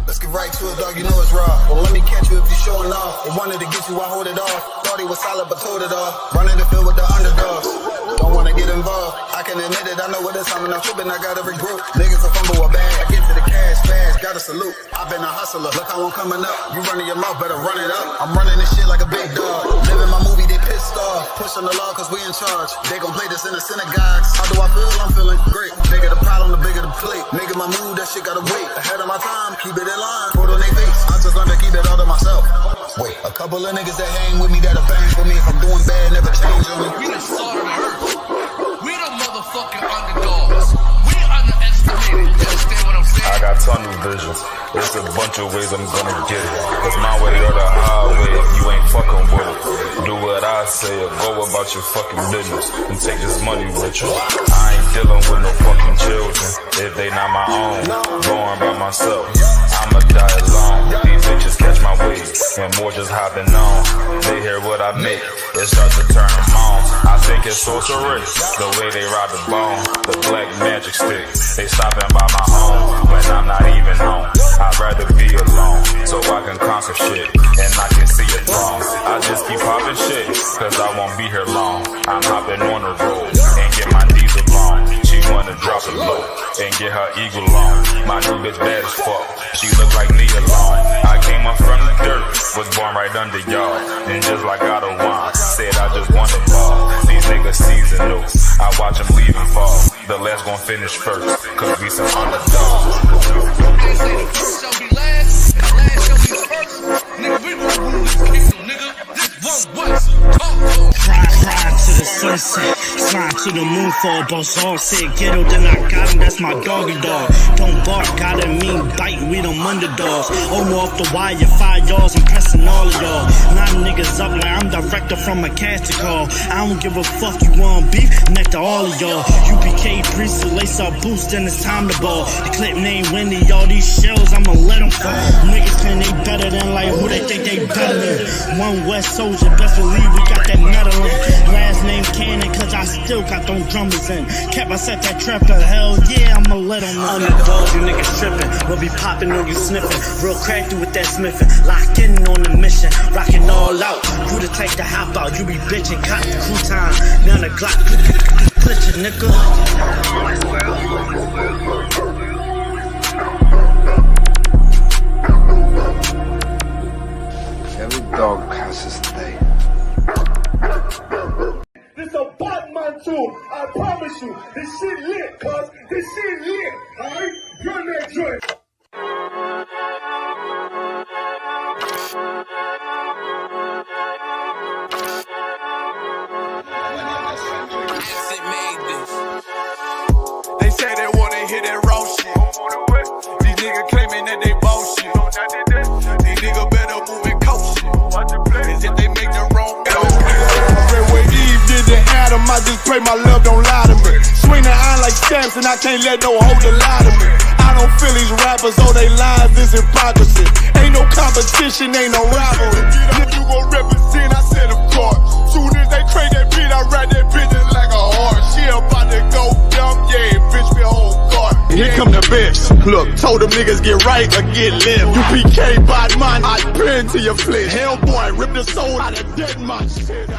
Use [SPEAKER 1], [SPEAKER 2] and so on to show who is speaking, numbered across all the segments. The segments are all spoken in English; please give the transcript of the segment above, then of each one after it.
[SPEAKER 1] Let's get right to it, dog, you know it's raw. Well, let me catch you if you're showing off. They wanted to get you, I hold it off. Thought he was solid, but told it off. Running the field with the underdogs. Don't wanna get involved. I can admit it, I know what it's time and I'm tripping, I gotta regroup. Niggas will fumble a bag. I get to the cash fast, gotta salute. I've been a hustler, look how I'm coming up. You running your mouth, better run it up. I'm running this shit like a big dog. Living my movie, they pissed off. Pushing the law cause we in charge. They gon' play this in the synagogues. How do I feel? I'm feeling great. Bigger the problem, the bigger the plate. Making my move, that shit gotta wait. Ahead of my time, keep it in line. Put on their face, I just learned to keep it all to myself. Wait, a couple of niggas that hang with me that'll bang for me. If I'm doing bad, never change on me.
[SPEAKER 2] We the salt of the earth. We the motherfucking underdogs. We underestimated. You understand what I'm saying?
[SPEAKER 3] I got tunnel visions. There's a bunch of ways I'm gonna get it. It's my way or the highway. You ain't fucking with it. Do what I say or go about your fucking business and take this money with you. I ain't dealing with no fucking children if they not my own. Going by myself, I'ma die alone. These bitches catch my wave and more just hopping on. They hear what I make, it starts to turn them on. I think it's sorcery, the way they ride the bone. The black magic stick, they stopping by my home when I'm not even home. I'd rather be alone so I can conquer shit and I can see it wrong. I just keep popping shit cause I won't be here long. I'm hopping on the road and get my knees along. She wanna drop it low and get her eagle on. My new bitch bad as fuck, she look like me alone. I came up from the dirt, was born right under y'all. And just like God of wine, said I just want the ball. These niggas seasonal, I watch them leave and fall. The last gon' finish first, cause we some underdogs.
[SPEAKER 2] They say the first shall be last, and the last shall be first. Nigga, we gon' rule this kingdom, nigga. This one West.
[SPEAKER 4] Ride to the sunset, slide to the moon for a boss. All said ghetto, then I got him, that's my doggy dog. Don't bark, gotta mean biting, we them underdogs. Off the wire, 5 yards, I'm pressing all of y'all. 9 niggas up like I'm director from a casting call. I don't give a fuck, you want beef, neck to all of y'all. UPK priest, lace up boost, then it's time to ball. The clip name Wendy, all these shells, I'ma let them fall. Niggas claim they better than like who they think they better than. One West soldier, best believe we got that metal in. Last name Cannon, cause I still got them drummers in. Kept I set that trap to hell, yeah, I'ma let them know. Underdogs, you niggas tripping, we'll be popping on you sniffing. Real crafty with that smithing, lock in on the mission, rocking all out. You the type to hop out, you be bitching, cop the crew time. Now the Glock, glitch it, nigga.
[SPEAKER 5] Every dog has his day.
[SPEAKER 6] This a Batman tune, I promise you. This shit lit, cuz. This shit lit, alright? Run that joint.
[SPEAKER 7] They say they wanna hear that raw shit. These niggas claiming that they bullshit. These niggas better move and coach shit. Cause if they make the wrong
[SPEAKER 6] Where Eve did to Adam, I just pray my love don't lie to me. Swing the iron like stamps and I can't let no holder lie to me. I don't feel these rappers, all they lies is hypocrisy. Ain't no competition, ain't no rivalry. If you gon' represent, I said of course. Soon as they crank that beat, I ride that bitch just like a horse. She about to go dumb, yeah, bitch, me whole guard. Here come the bitch. Look, told them niggas get right or get limp. UPK, bad man, I pin to your flesh. Hellboy, rip the soul out of dead man. Shit.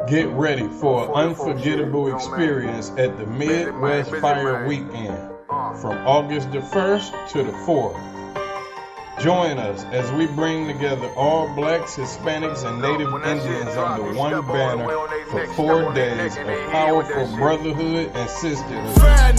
[SPEAKER 8] Get ready for an unforgettable experience at the Midwest Fire Weekend from August the 1st to the 4th. Join us as we bring together all blacks, Hispanics, and Native Indians under one banner for 4 days of powerful brotherhood and sisterhood.
[SPEAKER 6] I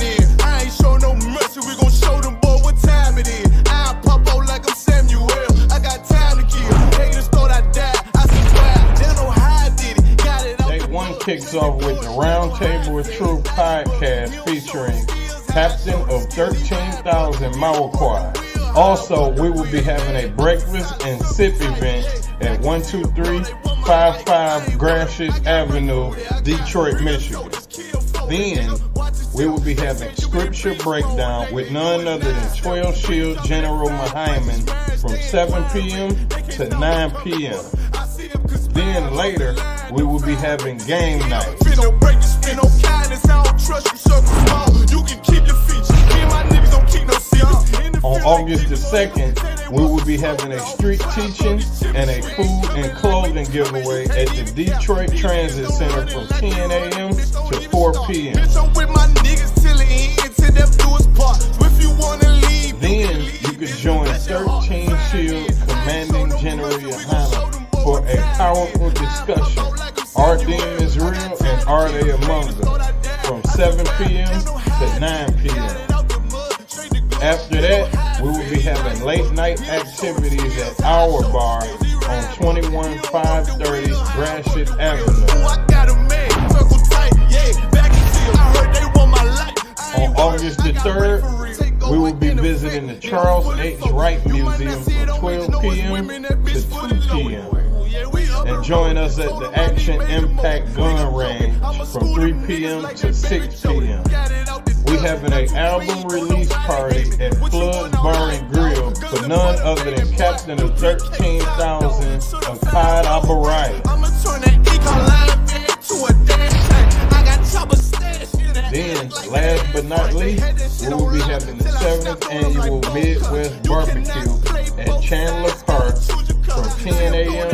[SPEAKER 6] ain't show no mercy, we gon' show them boy what time it is. I pop out like I'm Samuel, I got time to kill. Haters thought I died, I survived, they don't know how I did it. Got it.
[SPEAKER 8] Day 1 kicks off with the Round Table of Truth podcast featuring Captain of 13,000 Mauaquai. Also, we will be having a breakfast and sip event at 12355 Gratiot Avenue, Detroit, Michigan. Then, we will be having scripture breakdown with none other than 12 Shield General Muhammad from 7 p.m. to 9 p.m. Then later, we will be having game night. On August the 2nd, we will be having a street teaching and a food and clothing giveaway at the Detroit Transit Center from 10 a.m. to 4 p.m. Then you can join 13 Shield Commanding General YAHANNA for a powerful discussion. Are demons real and are they among us? From 7 p.m. to 9 p.m. After that, we will be having late night activities at our bar on 21530 Gratiot Avenue. On August the 3rd, we will be visiting the Charles H. Wright Museum from 12 p.m. to 2 p.m. And join us at the Action Impact Gun Range from 3 p.m. to 6 p.m. We having an album release party at Flood's Bar and Grill for none other than Captain of 13,000 of Clyde Albright. Then, last but not least, we will be having the 7th annual Midwest Barbecue at Chandler Park from 10 a.m.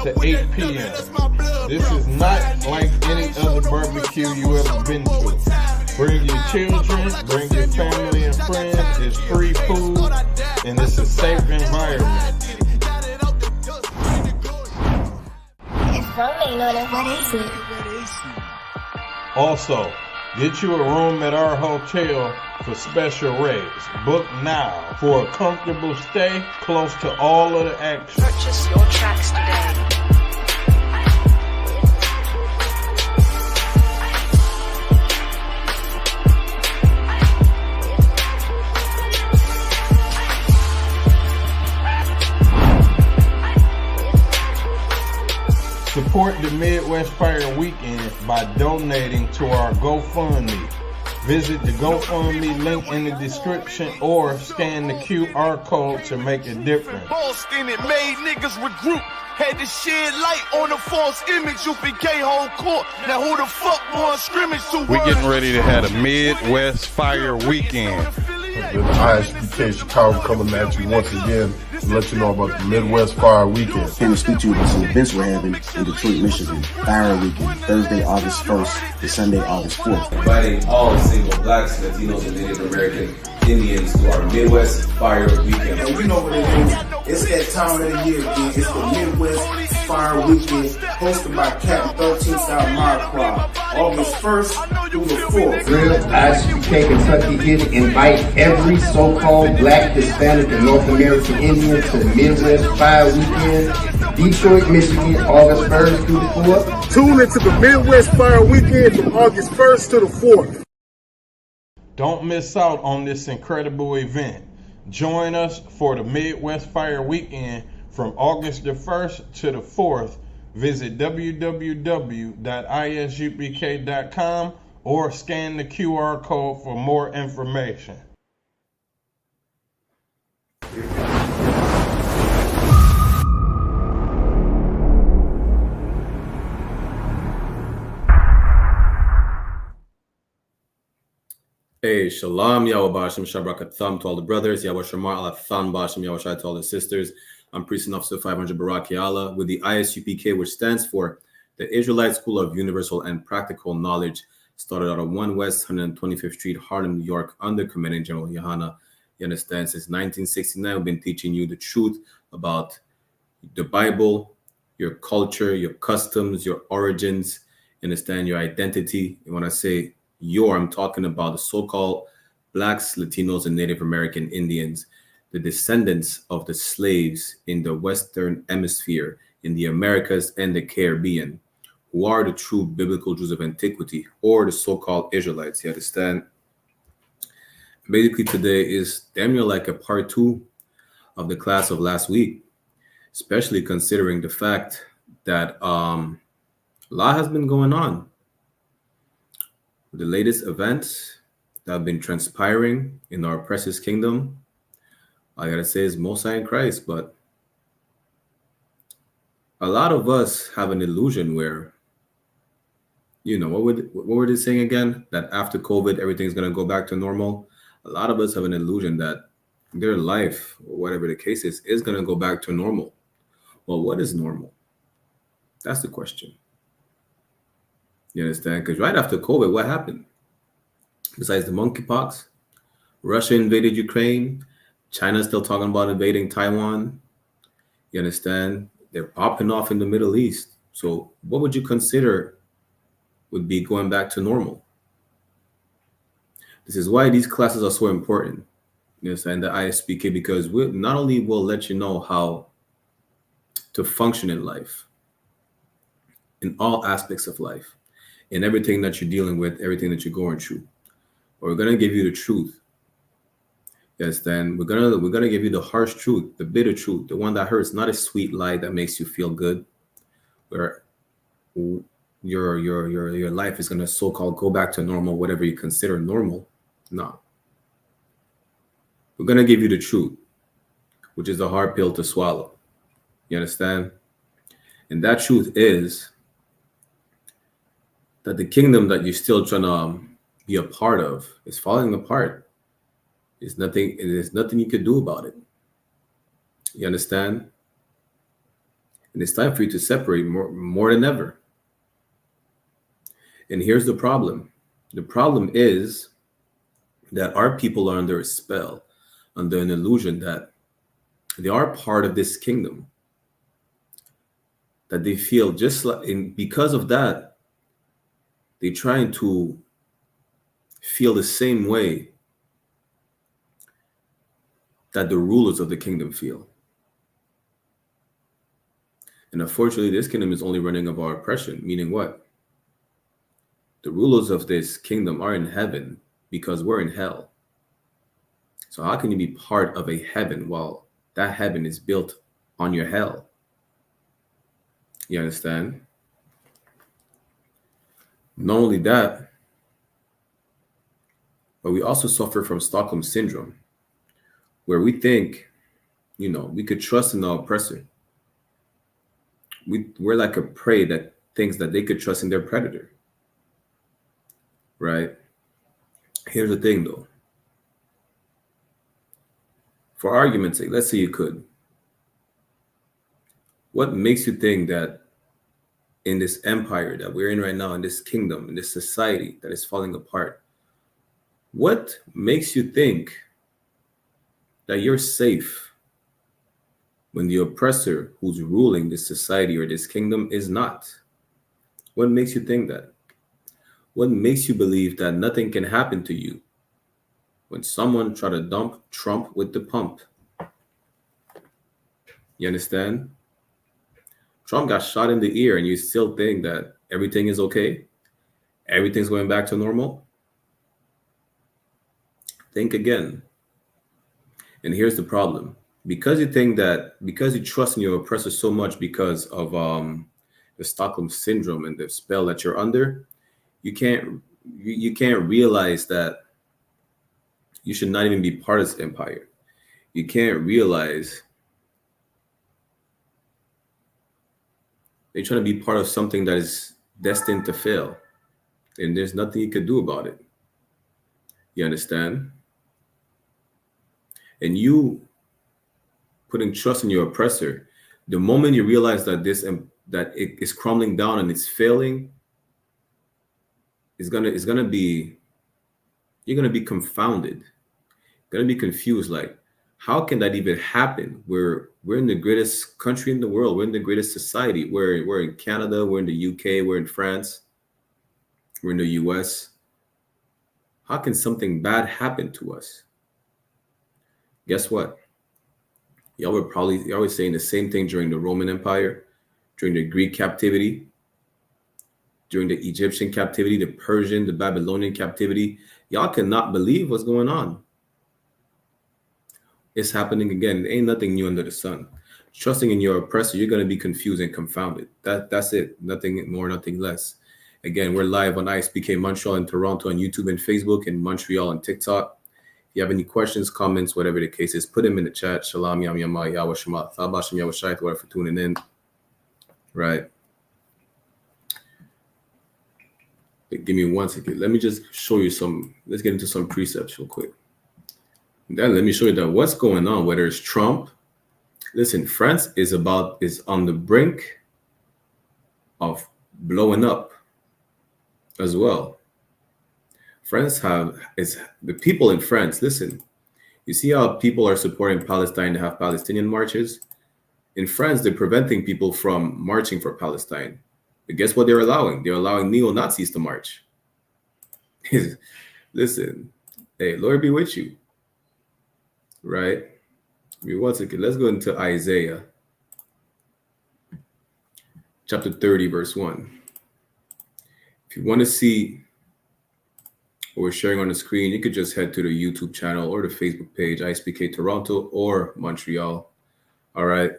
[SPEAKER 8] to 8 p.m. This is not like any other barbecue you ever been to. Bring your children, bring your family and friends. It's free food and it's a safe environment. Also, get you a room at our hotel for special rates. Book now for a comfortable stay close to all of the action.
[SPEAKER 9] Purchase your tracks today.
[SPEAKER 8] Support the Midwest Fire Weekend by donating to our GoFundMe. Visit the GoFundMe link in the description or scan the QR code to make a difference.
[SPEAKER 6] Boston, it made niggas regroup. Had to shed light on the false image. UPK whole court. Now who the fuck won scrimmage to?
[SPEAKER 8] We're getting ready to have a Midwest Fire Weekend.
[SPEAKER 10] The I.S.U.P.K. Chicago coming at you once again to let you know about the Midwest Fire Weekend.
[SPEAKER 11] Came to speak to you about some events we're having in Detroit, Michigan. Fire Weekend, Thursday, August 1st to Sunday, August 4th.
[SPEAKER 12] Inviting all single blacks, Latinos, and Native American Indians to our Midwest Fire Weekend.
[SPEAKER 11] And you know what it is. It's that time of the year again. It's the Midwest Fire Weekend, hosted by Captain 13,000 Mile Crowd, August 1st through the 4th.
[SPEAKER 13] Real I.S.U.P.K. Kentucky here to invite every so-called black, Hispanic, and North American Indian to the Midwest Fire Weekend, Detroit, Michigan, August 1st through the 4th.
[SPEAKER 10] Tune into the Midwest Fire Weekend from August 1st to the 4th.
[SPEAKER 8] Don't miss out on this incredible event. Join us for the Midwest Fire Weekend from August the 1st to the 4th. Visit www.isupk.com or scan the QR code for more information.
[SPEAKER 12] Hey, Shalom, Yahweh Bashim, Shabrakatham to all the brothers, Yahweh Shamar, Alatham Bashim, Yahweh Shai to all the sisters. I'm Priest and Officer 500 Baraki Allah with the I.S.U.P.K, which stands for the Israelite School of Universal and Practical Knowledge, started out of 1 West 125th Street, Harlem, New York, under Commanding General YAHANNA. You understand, since 1969, we've been teaching you the truth about the Bible, your culture, your customs, your origins, understand your identity. And when I say I'm talking about the so-called blacks, Latinos, and Native American Indians, the descendants of the slaves in the Western Hemisphere, in the Americas and the Caribbean, who are the true biblical Jews of antiquity, or the so-called Israelites. You understand? Basically, today is damn near like a part 2 of the class of last week, especially considering the fact that a lot has been going on. The latest events that have been transpiring in our precious kingdom, I gotta say, is Most High in Christ. But a lot of us have an illusion where what were they saying again? That after COVID, everything's gonna go back to normal. A lot of us have an illusion that their life, or whatever the case is gonna go back to normal. Well, what is normal? That's the question. You understand? Because right after COVID, what happened? Besides the monkeypox, Russia invaded Ukraine. China's still talking about invading Taiwan. You understand? They're popping off in the Middle East. So what would you consider would be going back to normal? This is why these classes are so important. You understand? The I.S.U.P.K, because we not only will let you know how to function in life, in all aspects of life, in everything that you're dealing with, everything that you're going through, but we're gonna give you the truth. Yes, then we're gonna give you the harsh truth, the bitter truth, the one that hurts, not a sweet lie that makes you feel good, where your life is gonna so-called go back to normal, whatever you consider normal. No. We're gonna give you the truth, which is a hard pill to swallow. You understand? And that truth is that the kingdom that you're still trying to be a part of is falling apart. There's nothing you can do about it. You understand? And it's time for you to separate more than ever. And here's the problem. The problem is that our people are under a spell, under an illusion that they are part of this kingdom. That they feel just like, and because of that, they're trying to feel the same way that the rulers of the kingdom feel. And unfortunately, this kingdom is only running of our oppression, meaning what? The rulers of this kingdom are in heaven because we're in hell. So how can you be part of a heaven while that heaven is built on your hell? You understand? Not only that, but we also suffer from Stockholm syndrome, where we think, we could trust in the oppressor. We're like a prey that thinks that they could trust in their predator, right? Here's the thing, though. For argument's sake, let's say you could. What makes you think that in this empire that we're in right now, in this kingdom, in this society that is falling apart, what makes you think that you're safe when the oppressor who's ruling this society or this kingdom is not? What makes you think that? What makes you believe that nothing can happen to you when someone try to dump Trump with the pump? You understand? Trump got shot in the ear and you still think that everything is okay? Everything's going back to normal? Think again. And here's the problem. Because you think that, because you trust in your oppressor so much because of the Stockholm syndrome and the spell that you're under, you can't realize that you should not even be part of this empire. You can't realize they're trying to be part of something that is destined to fail. And there's nothing you can do about it. You understand? And you putting trust in your oppressor, the moment you realize that that it is crumbling down and it's failing, you're gonna be confounded. You're gonna be confused, like, how can that even happen? We're in the greatest country in the world, we're in the greatest society. We're in Canada, we're in the UK, we're in France, we're in the US. How can something bad happen to us? Guess what? Y'all were saying the same thing during the Roman Empire, during the Greek captivity, during the Egyptian captivity, the Persian, the Babylonian captivity. Y'all cannot believe what's going on. It's happening again. It ain't nothing new under the sun. Trusting in your oppressor, you're going to be confused and confounded. That's it. Nothing more, nothing less. Again, we're live on ISUPK Montreal and Toronto on YouTube and Facebook, and Montreal on TikTok. If you have any questions, comments, whatever the case is, put them in the chat. SHALAM, Yam Yama, Yahweh Shema, Thabashim, Yahweh Shai, whatever, for tuning in. Right. Give me 1 second. Let me just show you some. Let's get into some precepts real quick. Then let me show you that what's going on, whether it's Trump. Listen, France is on the brink of blowing up as well. The people in France, listen, you see how people are supporting Palestine to have Palestinian marches? In France, they're preventing people from marching for Palestine. But guess what they're allowing? They're allowing neo-Nazis to march. Listen, hey, Lord be with you. Right? Give me 1 second. Let's go into Isaiah chapter 30, verse 1. If you want to see what we're sharing on the screen, you could just head to the YouTube channel or the Facebook page, I.S.U.P.K Toronto or Montreal. All right.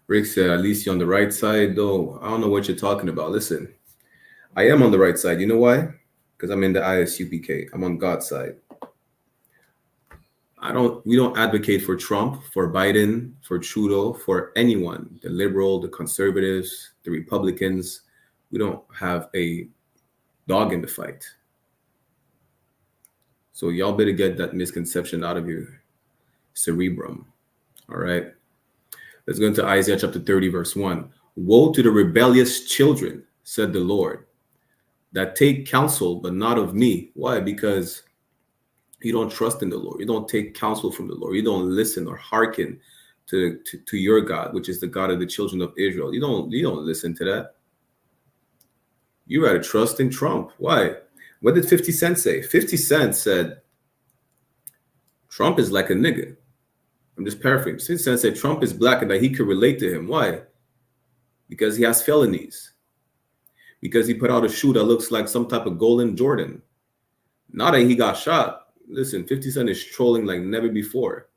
[SPEAKER 12] Rick said, at least you're on the right side, though. I don't know what you're talking about. Listen, I am on the right side. You know why? Because I'm in the I.S.U.P.K. I'm on God's side. We don't advocate for Trump, for Biden, for Trudeau, for anyone, the liberal, the conservatives, the Republicans. We don't have a dog in the fight. So y'all better get that misconception out of your cerebrum. All right. Let's go into Isaiah chapter 30, verse 1. Woe to the rebellious children, said the Lord, that take counsel, but not of me. Why? Because you don't trust in the Lord. You don't take counsel from the Lord. You don't listen or hearken to your God, which is the God of the children of Israel. You don't listen to that. You rather trust in Trump. Why? What did 50 Cent say? 50 Cent said, Trump is like a nigga. I'm just paraphrasing. 50 Cent said Trump is black and that he could relate to him. Why? Because he has felonies. Because he put out a shoe that looks like some type of golden Jordan. Now that he got shot, listen, 50 Cent is trolling like never before.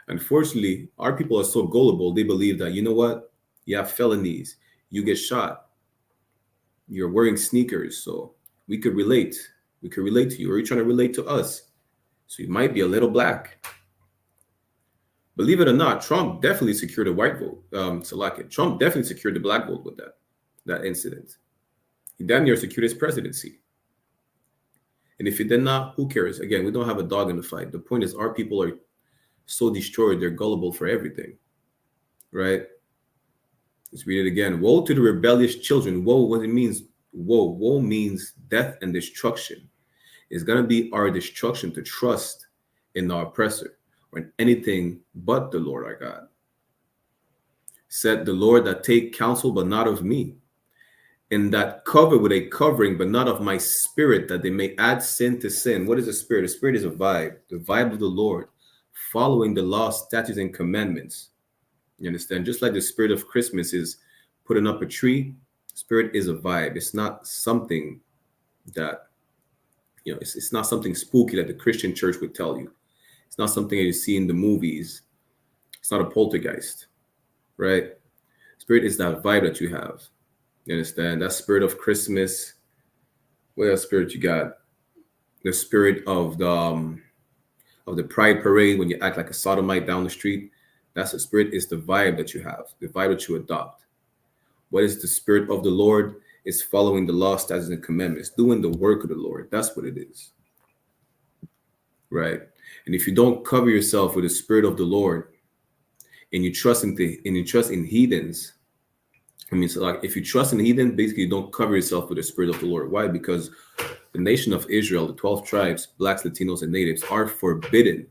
[SPEAKER 12] Unfortunately, our people are so gullible, they believe that, you know what? You have felonies. You get shot. You're wearing sneakers, so we could relate. We could relate to you, or you're trying to relate to us. So you might be a little black. Believe it or not, Trump definitely secured a white vote. Trump definitely secured the black vote with that incident. He damn near secured his presidency. And if he did not, who cares? Again, we don't have a dog in the fight. The point is our people are so destroyed, they're gullible for everything, right? Let's read it again. Woe to the rebellious children. Woe, what it means, woe. Woe means death and destruction. It's going to be our destruction to trust in our oppressor or in anything but the Lord our God. Said the Lord that take counsel, but not of me. And that cover with a covering, but not of my spirit, that they may add sin to sin. What is a spirit? A spirit is a vibe, the vibe of the Lord, following the law, statutes, and commandments. You understand? Just like the spirit of Christmas is putting up a tree, spirit is a vibe. It's not something that, it's not something spooky that the Christian church would tell you. It's not something that you see in the movies. It's not a poltergeist, right? Spirit is that vibe that you have. You understand? That spirit of Christmas. What else spirit you got? The spirit of the pride parade when you act like a sodomite down the street. That's the spirit, is the vibe that you have, the vibe that you adopt. What is the spirit of the Lord? It's following the law, statutes, and commandments, doing the work of the Lord. That's what it is. Right? And if you don't cover yourself with the spirit of the Lord and you trust in heathens, so like if you trust in heathen, basically you don't cover yourself with the spirit of the Lord. Why? Because the nation of Israel, the 12 tribes, blacks, Latinos, and natives are forbidden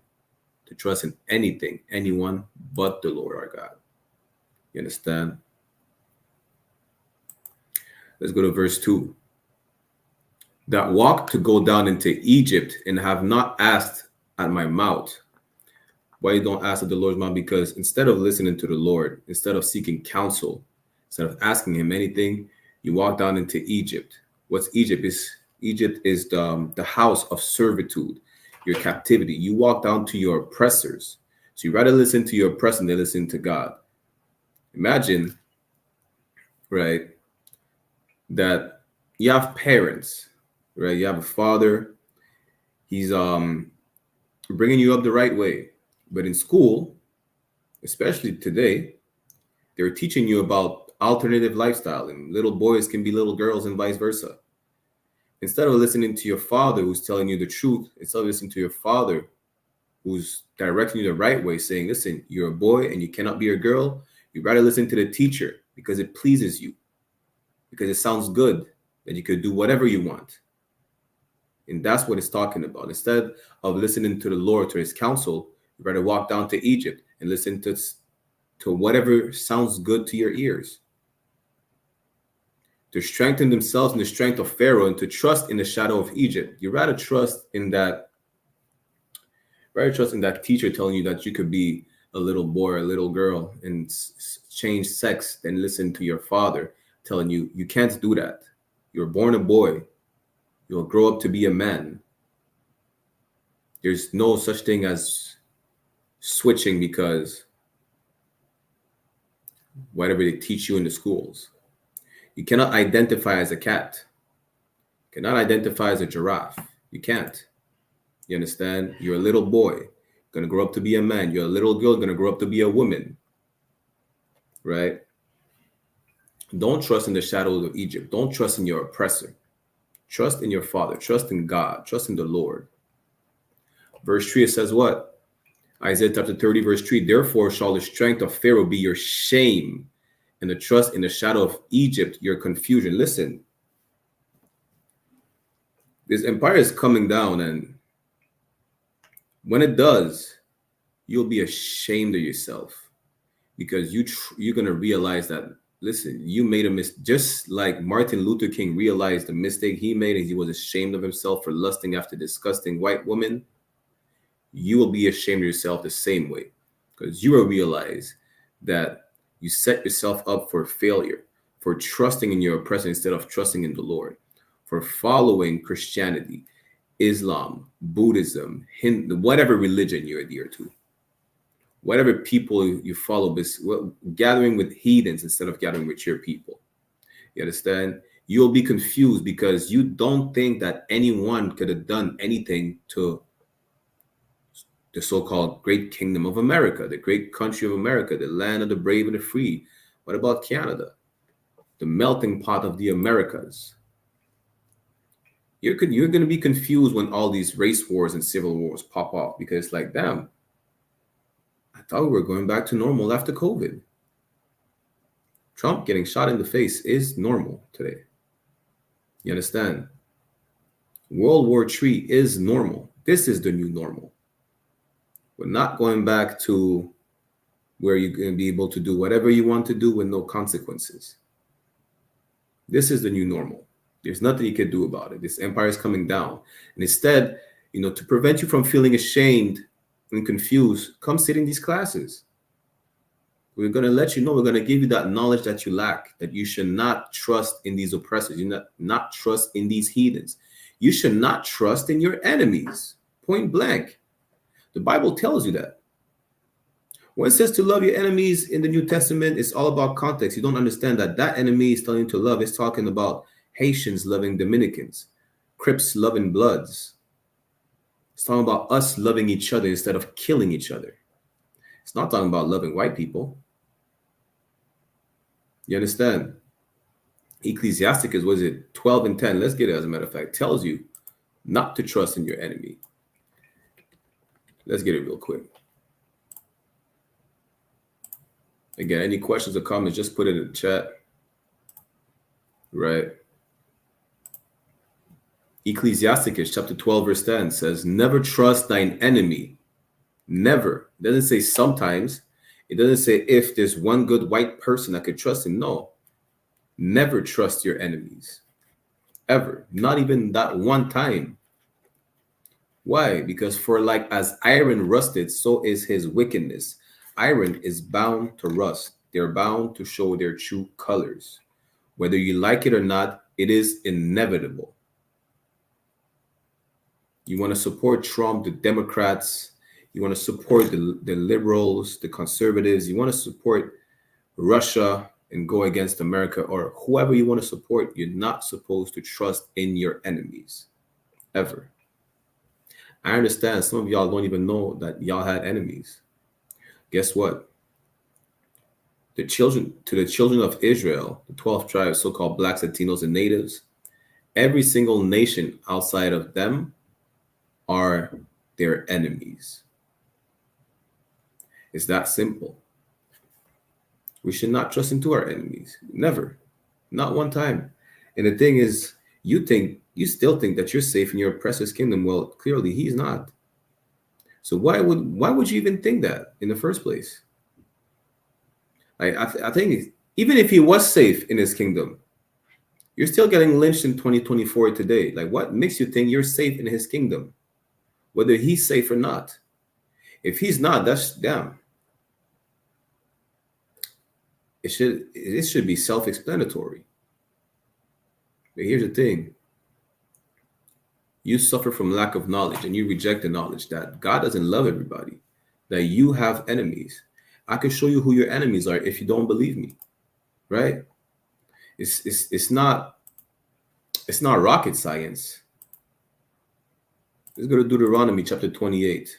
[SPEAKER 12] to trust in anything, anyone but the Lord our God. You understand? Let's go to verse 2. That walk to go down into Egypt and have not asked at my mouth. Why you don't ask at the Lord's mouth? Because instead of listening to the Lord, instead of seeking counsel, instead of asking him anything, you walk down into Egypt. What's Egypt? Egypt is the house of servitude, your captivity. You walk down to your oppressors. So you rather listen to your oppressor than listen to God. Imagine, right, that you have parents, right? You have a father. He's bringing you up the right way. But in school, especially today, they're teaching you about alternative lifestyle, and little boys can be little girls and vice versa. Instead of listening to your father who's telling you the truth, instead of listening to your father who's directing you the right way, saying, listen, you're a boy and you cannot be a girl, you'd rather listen to the teacher because it pleases you, because it sounds good, that you could do whatever you want. And that's what it's talking about. Instead of listening to the Lord, to his counsel, you'd rather walk down to Egypt and listen to whatever sounds good to your ears. To strengthen themselves in the strength of Pharaoh and to trust in the shadow of Egypt. You rather trust in that teacher telling you that you could be a little boy or a little girl and change sex than listen to your father telling you you can't do that. You're born a boy. You'll grow up to be a man. There's no such thing as switching because whatever they teach you in the schools. You cannot identify as a cat. You cannot identify as a giraffe. You can't. You understand? You're a little boy, going to grow up to be a man. You're a little girl, going to grow up to be a woman. Right? Don't trust in the shadows of Egypt. Don't trust in your oppressor. Trust in your father. Trust in God. Trust in the Lord. Verse 3, it says what? Isaiah chapter 30, verse 3, therefore shall the strength of Pharaoh be your shame, and the trust in the shadow of Egypt your confusion. Listen, this empire is coming down, and when it does, you'll be ashamed of yourself, because you're going to realize that, listen, you made a mistake. Just like Martin Luther King realized the mistake he made and he was ashamed of himself for lusting after disgusting white women, you will be ashamed of yourself the same way, because you will realize that you set yourself up for failure, for trusting in your oppressor instead of trusting in the Lord, for following Christianity, Islam, Buddhism, Hindu, whatever religion you adhere to, whatever people you follow, gathering with heathens instead of gathering with your people. You understand? You'll be confused because you don't think that anyone could have done anything to the so-called great kingdom of America, the great country of America, the land of the brave and the free. What about Canada? The melting pot of the Americas. You're going to be confused when all these race wars and civil wars pop off, because like, damn, I thought we were going back to normal after COVID. Trump getting shot in the face is normal today. You understand? World War III is normal. This is the new normal. We're not going back to where you're going to be able to do whatever you want to do with no consequences. This is the new normal. There's nothing you can do about it. This empire is coming down. And instead, to prevent you from feeling ashamed and confused, come sit in these classes. We're going to let you know, we're going to give you that knowledge that you lack, that you should not trust in these oppressors. You not trust in these heathens. You should not trust in your enemies. Point blank. The Bible tells you that. When it says to love your enemies in the New Testament, it's all about context. You don't understand that enemy is telling you to love. It's talking about Haitians loving Dominicans, Crips loving Bloods. It's talking about us loving each other instead of killing each other. It's not talking about loving white people. You understand? Ecclesiasticus, was it 12 and 10? Let's get it, as a matter of fact. Tells you not to trust in your enemy. Let's get it real quick. Again, any questions or comments, just put it in the chat. Right. Ecclesiasticus chapter 12 verse 10 says, never trust thine enemy. Never. It doesn't say sometimes. It doesn't say if there's one good white person that could trust him. No. Never trust your enemies. Ever. Not even that one time. Why? Because for like as iron rusted, so is his wickedness. Iron is bound to rust. They're bound to show their true colors. Whether you like it or not, it is inevitable. You want to support Trump, the Democrats. You want to support the liberals, the conservatives. You want to support Russia and go against America, or whoever you want to support. You're not supposed to trust in your enemies. Ever. I understand some of y'all don't even know that y'all had enemies. Guess what? the children of Israel, the 12 tribes, so-called blacks, Latinos, and natives, every single nation outside of them are their enemies. It's that simple. We should not trust into our enemies. Never. Not one time. And the thing is, you still think that you're safe in your oppressor's kingdom. Well, clearly he's not. So why would you even think that in the first place? I think even if he was safe in his kingdom, you're still getting lynched in 2024 today. Like, what makes you think you're safe in his kingdom, whether he's safe or not? If he's not, that's damn. It should be self-explanatory. But here's the thing. You suffer from lack of knowledge, and you reject the knowledge that God doesn't love everybody, that you have enemies. I can show you who your enemies are if you don't believe me, right? It's not rocket science. Let's go to Deuteronomy chapter 28.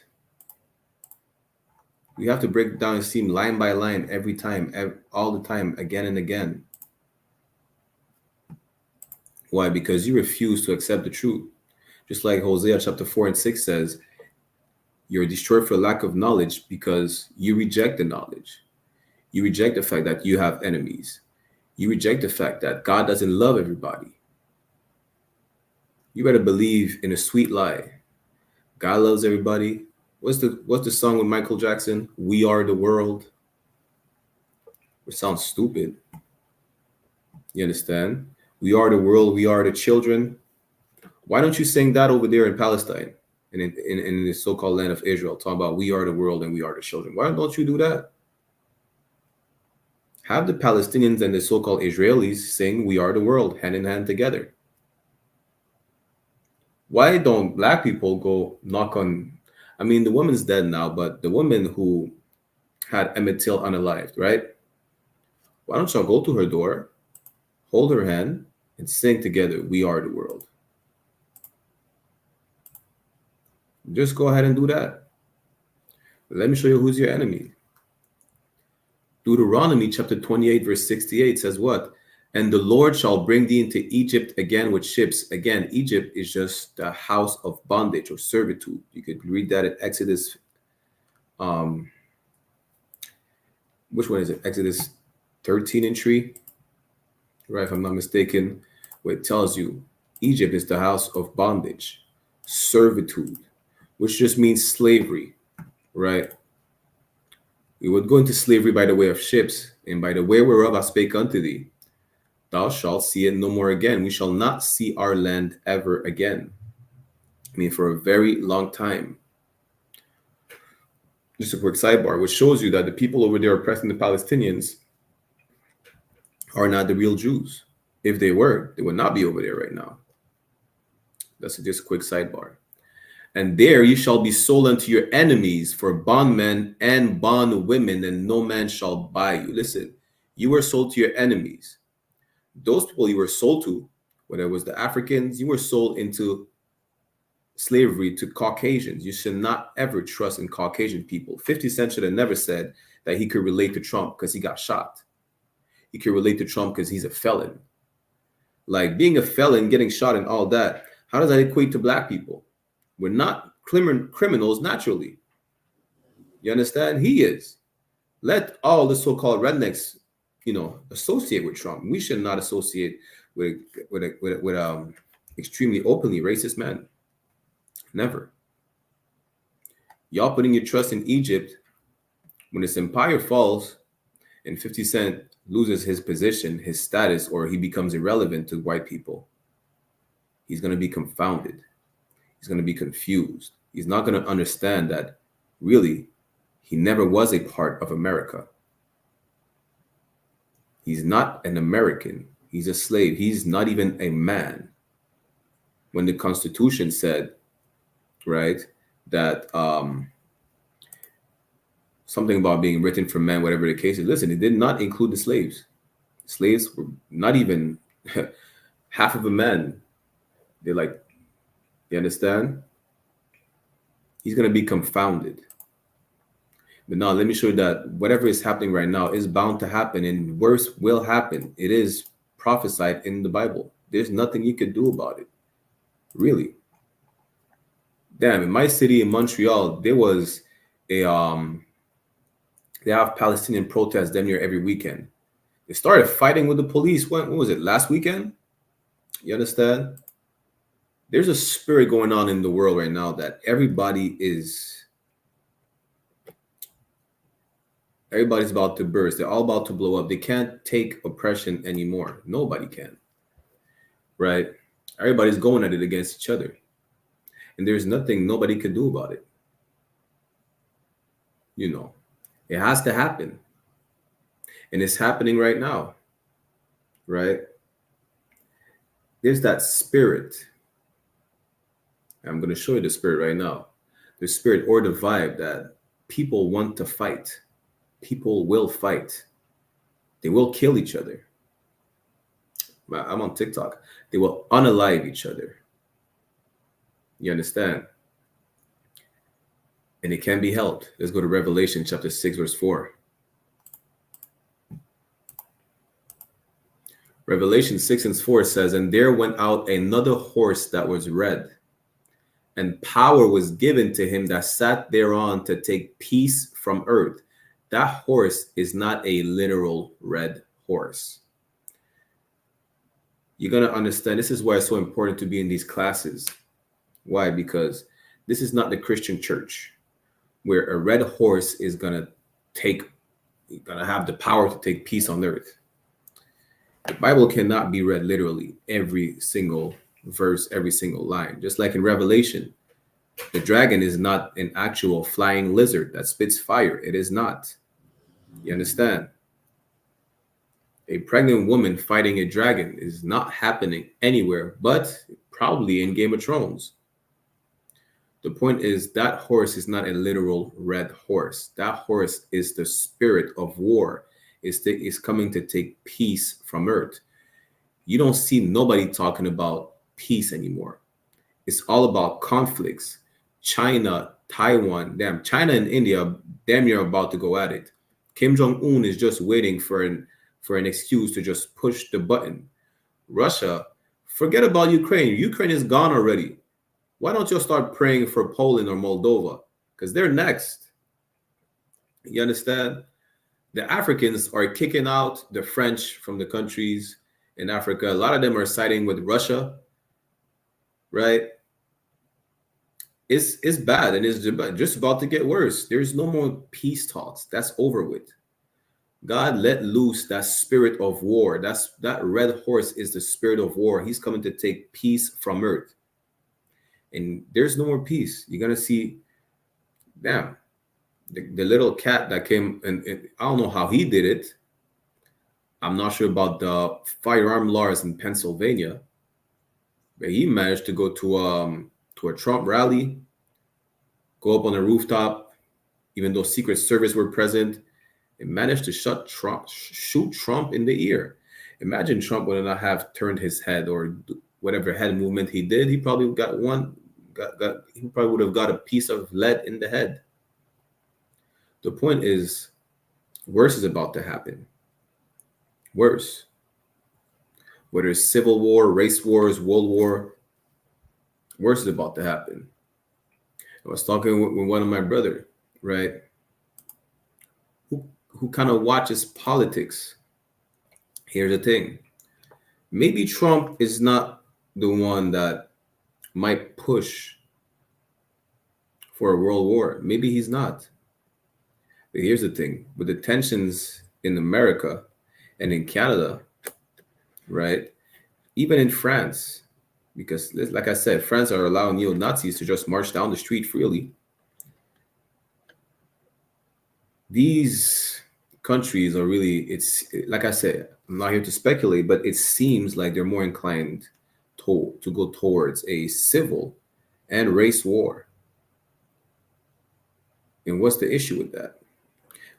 [SPEAKER 12] We have to break it down and see line by line every time, all the time, again and again. Why? Because you refuse to accept the truth. Just like Hosea chapter 4 and 6 says, you're destroyed for lack of knowledge because you reject the knowledge. You reject the fact that you have enemies. You reject the fact that God doesn't love everybody. You better believe in a sweet lie. God loves everybody. What's the song with Michael Jackson? We Are the World. It sounds stupid. You understand? We are the world. We are the children. Why don't you sing that over there in Palestine and in the so-called land of Israel, talking about we are the world and we are the children? Why don't you do that? Have the Palestinians and the so-called Israelis sing we are the world hand in hand together. Why don't black people go knock on, I mean, the woman's dead now, but the woman who had Emmett Till unalived, right? Why don't y'all go to her door, hold her hand, and sing together, we are the world? Just go ahead and do that. Let me show you who's your enemy. Deuteronomy chapter 28, verse 68 says what? And the Lord shall bring thee into Egypt again with ships. Again, Egypt is just the house of bondage or servitude. You could read that in Exodus. Which one is it? Exodus 13 and 3, right? If I'm not mistaken, where it tells you Egypt is the house of bondage, servitude, which just means slavery, right? We would go into slavery by the way of ships, and by the way whereof I spake unto thee, thou shalt see it no more again. We shall not see our land ever again. I mean, for a very long time. Just a quick sidebar, which shows you that the people over there oppressing the Palestinians are not the real Jews. If they were, they would not be over there right now. That's just a quick sidebar. And there you shall be sold unto your enemies for bondmen and bondwomen, and no man shall buy you. Listen, you were sold to your enemies. Those people you were sold to, whether it was the Africans, you were sold into slavery to Caucasians. You should not ever trust in Caucasian people. 50 Cent should have never said that he could relate to Trump because he got shot. He could relate to Trump because he's a felon. Like, being a felon, getting shot and all that, how does that equate to black people? We're not criminals naturally. You understand? He is. Let all the so-called rednecks, associate with Trump. We should not associate with extremely openly racist men. Never. Y'all putting your trust in Egypt when this empire falls and 50 Cent loses his position, his status, or he becomes irrelevant to white people. He's going to be confounded. He's going to be confused. He's not going to understand that really he never was a part of America. He's not an American. He's a slave. He's not even a man. When the Constitution said, right, that something about being written for men, whatever the case is, listen, it did not include the slaves. Slaves were not even half of a man. They're like, you understand? He's going to be confounded. But now let me show you that whatever is happening right now is bound to happen, and worse will happen. It is prophesied in the Bible. There's nothing you could do about it. Really. Damn, in my city in Montreal, there was a they have Palestinian protests damn near every weekend. They started fighting with the police. When was it? Last weekend? You understand? There's a spirit going on in the world right now that everybody's about to burst. They're all about to blow up. They can't take oppression anymore. Nobody can. Right? Everybody's going at it against each other. And there's nothing nobody can do about it. You know, it has to happen. And it's happening right now. Right? There's that spirit. I'm going to show you the spirit right now. The spirit or the vibe that people want to fight. People will fight. They will kill each other. I'm on TikTok. They will unalive each other. You understand? And it can be helped. Let's go to Revelation chapter 6, verse 4. Revelation 6 and 4 says, "And there went out another horse that was red, and power was given to him that sat thereon to take peace from earth." That horse is not a literal red horse. You're going to understand. This is why it's so important to be in these classes. Why? Because this is not the Christian church where a red horse is going to have the power to take peace on earth. The Bible cannot be read literally, every single verse, every single line. Just like in Revelation, the dragon is not an actual flying lizard that spits fire. It is not. You understand? A pregnant woman fighting a dragon is not happening anywhere, but probably in Game of Thrones. The point is that horse is not a literal red horse. That horse is the spirit of war. Is coming to take peace from earth. You don't see nobody talking about peace anymore. It's all about conflicts. China, Taiwan, China and India, damn near about to go at it. Kim Jong-un is just waiting for an excuse to just push the button. Russia, forget about Ukraine. Ukraine is gone already. Why don't you start praying for Poland or Moldova? Because they're next. You understand? The Africans are kicking out the French from the countries in Africa. A lot of them are siding with Russia, right? It's bad, and it's just about to get worse. There's no more peace talks. That's over with. God let loose that spirit of war. That red horse is the spirit of war. He's coming to take peace from earth. And there's no more peace. You're going to see, the little cat that came, and I don't know how he did it. I'm not sure about the firearm laws in Pennsylvania, but he managed to go to a Trump rally, go up on a rooftop, even though Secret Service were present, and managed to shoot Trump in the ear. Imagine Trump would not have turned his head or whatever head movement he did. He probably he probably would have got a piece of lead in the head. The point is, worse is about to happen. Worse. Whether it's civil war, race wars, world war, worse is about to happen. I was talking with one of my brother, right, who kind of watches politics. Here's the thing. Maybe Trump is not the one that might push for a world war. Maybe he's not. But here's the thing. With the tensions in America and in Canada, right, even in France, because like I said, France are allowing neo-Nazis to just march down the street freely. These countries are really, it's like I said, I'm not here to speculate, but it seems like they're more inclined to go towards a civil and race war. And what's the issue with that?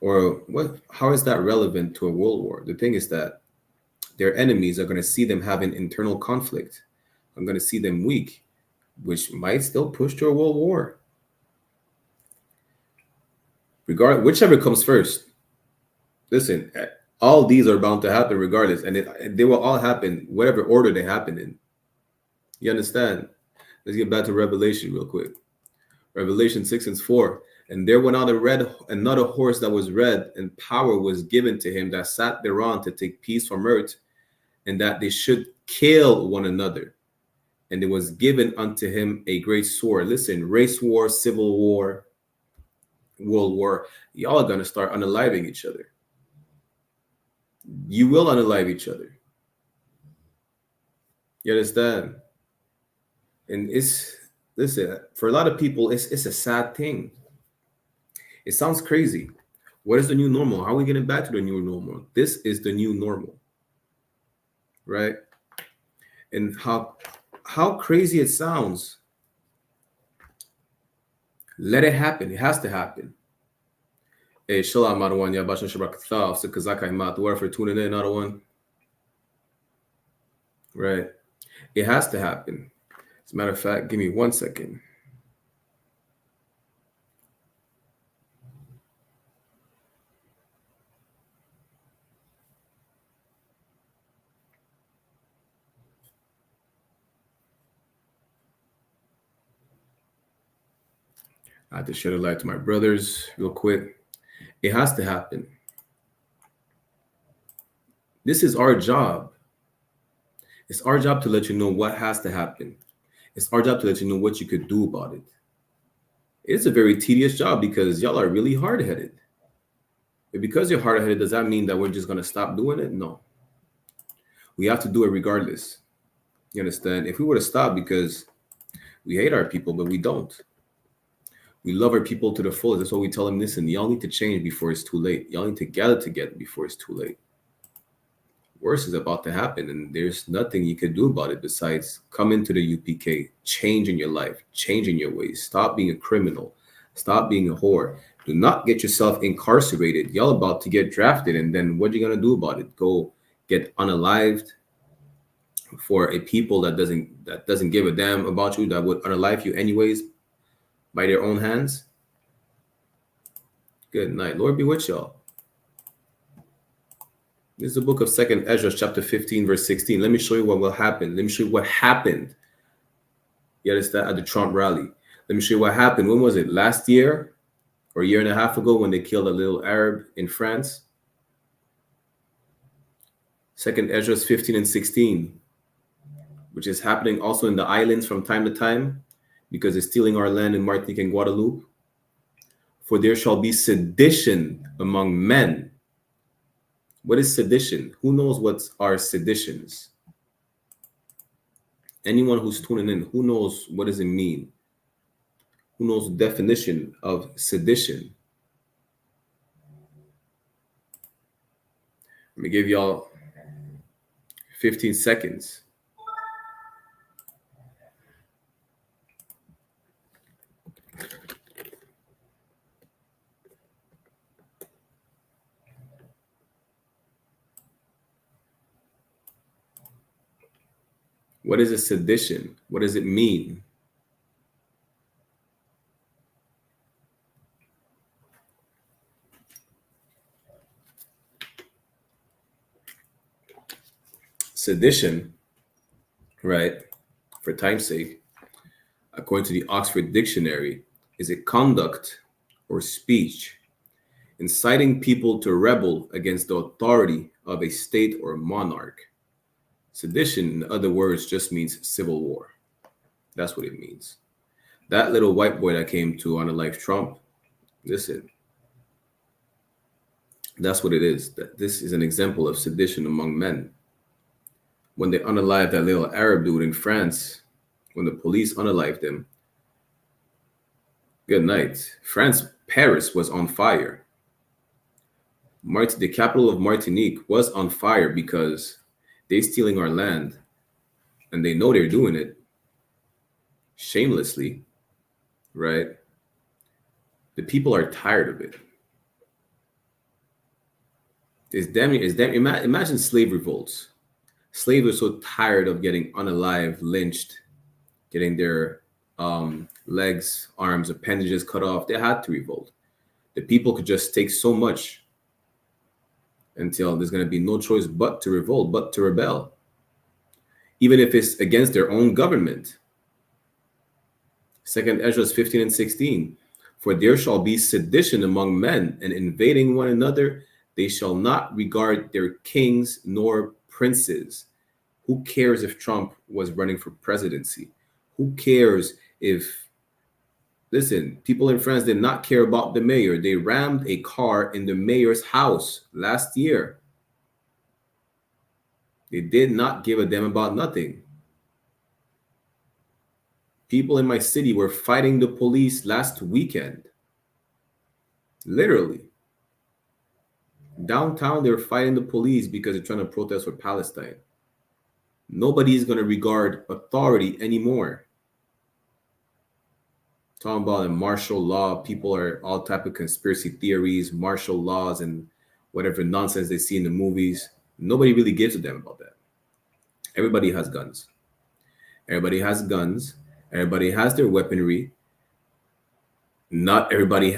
[SPEAKER 12] Or how is that relevant to a world war? The thing is that their enemies are going to see them having internal conflict. I'm going to see them weak, which might still push to a world war. Whichever comes first. Listen, all these are bound to happen regardless, and they will all happen whatever order they happen in. You understand? Let's get back to Revelation real quick. Revelation 6:4. And there went out another horse that was red, and power was given to him that sat thereon to take peace from earth, and that they should kill one another. And it was given unto him a great sword. Listen, race war, civil war, world war. Y'all are going to start unaliving each other. You will unalive each other. You understand? And listen, for a lot of people, it's a sad thing. It sounds crazy. What is the new normal? How are we getting back to the new normal? This is the new normal, right? And how crazy it sounds. Let it happen. It has to happen. Hey, SHALAM, Madawan, Yabashan Shabrakatha, Sikazakai Mat, where for tuning in, another one. Right. It has to happen. As a matter of fact, give me 1 second. I have to shed a light to my brothers real quick. It has to happen. This is our job. It's our job to let you know what has to happen. It's our job to let you know what you could do about it. It's a very tedious job because y'all are really hard-headed. But because you're hard-headed, does that mean that we're just going to stop doing it? No. We have to do it regardless. You understand? If we were to stop because we hate our people, but we don't. We love our people to the fullest. That's why we tell them, listen, y'all need to change before it's too late. Y'all need to gather together before it's too late. Worse is about to happen, and there's nothing you can do about it besides come into the UPK, change in your life, change in your ways. Stop being a criminal. Stop being a whore. Do not get yourself incarcerated. Y'all about to get drafted, and then what are you going to do about it? Go get unalived for a people that doesn't give a damn about you, that would unalive you anyways by their own hands? Good night. Lord be with y'all. This is the book of 2nd Ezra, chapter 15, verse 16. Let me show you what will happen. Let me show you what happened. You understand? At the Trump rally. Let me show you what happened. When was it? Last year or a year and a half ago when they killed a little Arab in France? 2nd Ezra 15 and 16, which is happening also in the islands from time to time because it's stealing our land in Martinique and Guadeloupe. For there shall be sedition among men. What is sedition? Who knows what are seditions? Anyone who's tuning in, who knows what does it mean? Who knows the definition of sedition? Let me give y'all 15 seconds. What is a sedition? What does it mean? Sedition, right, for time's sake, according to the Oxford Dictionary, is a conduct or speech inciting people to rebel against the authority of a state or monarch. Sedition, in other words, just means civil war. That's what it means. That little white boy that came to unalive Trump, listen, that's what it is. That this is an example of sedition among men. When they unalived that little Arab dude in France, when the police unalived him, good night. France, Paris was on fire. The capital of Martinique was on fire because they're stealing our land, and they know they're doing it shamelessly, right? The people are tired of it. Imagine slave revolts. Slaves are so tired of getting unalived, lynched, getting their legs, arms, appendages cut off. They had to revolt. The people could just take so much until there's going to be no choice but to revolt, but to rebel, even if it's against their own government. 2 Ezra 15 and 16. For there shall be sedition among men, and invading one another. They shall not regard their kings nor princes. Who cares if Trump was running for presidency? Who cares if, listen, people in France did not care about the mayor. They rammed a car in the mayor's house last year. They did not give a damn about nothing. People in my city were fighting the police last weekend. Literally. Downtown, they were fighting the police because they're trying to protest for Palestine. Nobody is going to regard authority anymore. Talking about a martial law, people are all type of conspiracy theories, martial laws, and whatever nonsense they see in the movies. Nobody really gives a damn about that. Everybody has guns. Everybody has guns. Everybody has their weaponry. Nobody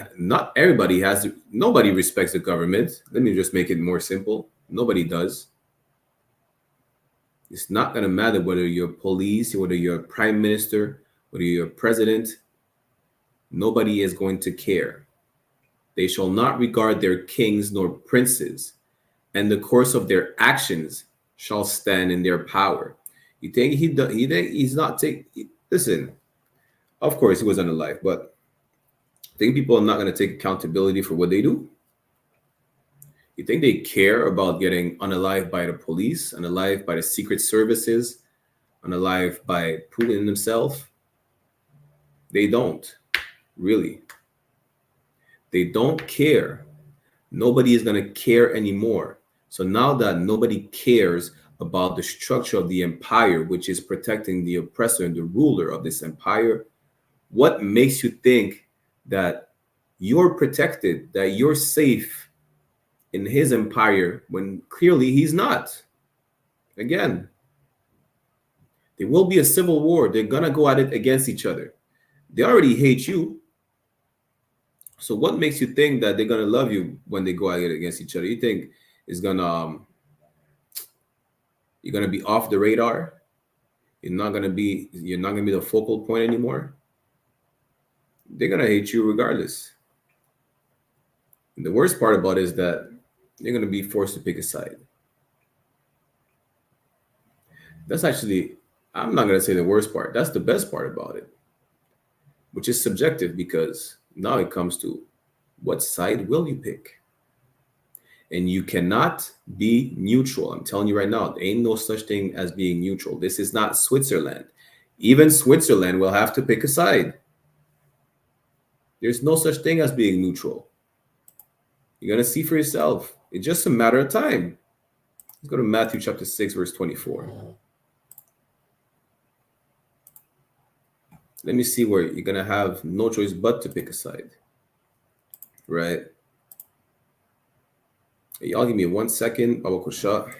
[SPEAKER 12] respects the government. Let me just make it more simple. Nobody does. It's not going to matter whether you're police, whether you're a prime minister, whether you're a president. Nobody is going to care. They shall not regard their kings nor princes, and the course of their actions shall stand in their power. You think he's not taking? Listen, of course he was unalive, but I think people are not going to take accountability for what they do. You think they care about getting unalived by the police, unalived by the secret services, unalived by Putin himself? They don't, really. They don't care. Nobody is going to care anymore. So now that nobody cares about the structure of the empire, which is protecting the oppressor and the ruler of this empire, what makes you think that you're protected, that you're safe in his empire when clearly he's not? Again, there will be a civil war. They're going to go at it against each other. They already hate you. So what makes you think that they're going to love you when they go at it against each other? You think it's going to, you're going to be off the radar? You're not going to be the focal point anymore? They're going to hate you regardless. And the worst part about it is that you're going to be forced to pick a side. That's actually, I'm not going to say the worst part. That's the best part about it, which is subjective, because now it comes to what side will you pick? And you cannot be neutral. I'm telling you right now, there ain't no such thing as being neutral. This is not Switzerland. Even Switzerland will have to pick a side. There's no such thing as being neutral. You're going to see for yourself. It's just a matter of time. Let's go to Matthew chapter 6, verse 24. Let me see where you're going to have no choice but to pick a side. Right? Hey, y'all give me 1 second. Babakusha.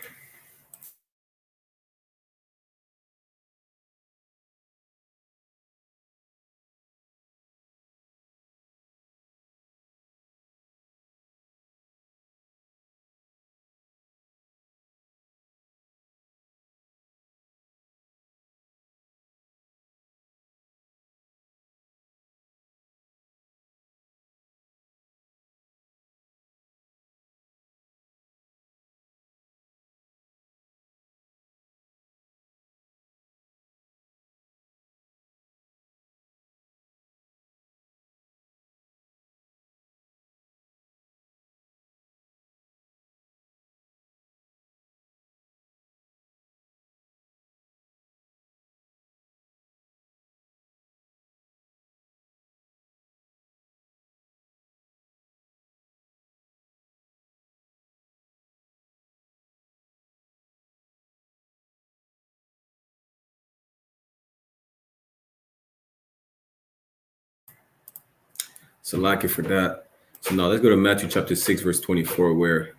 [SPEAKER 12] So lucky for that. So now let's go to Matthew chapter 6, verse 24, where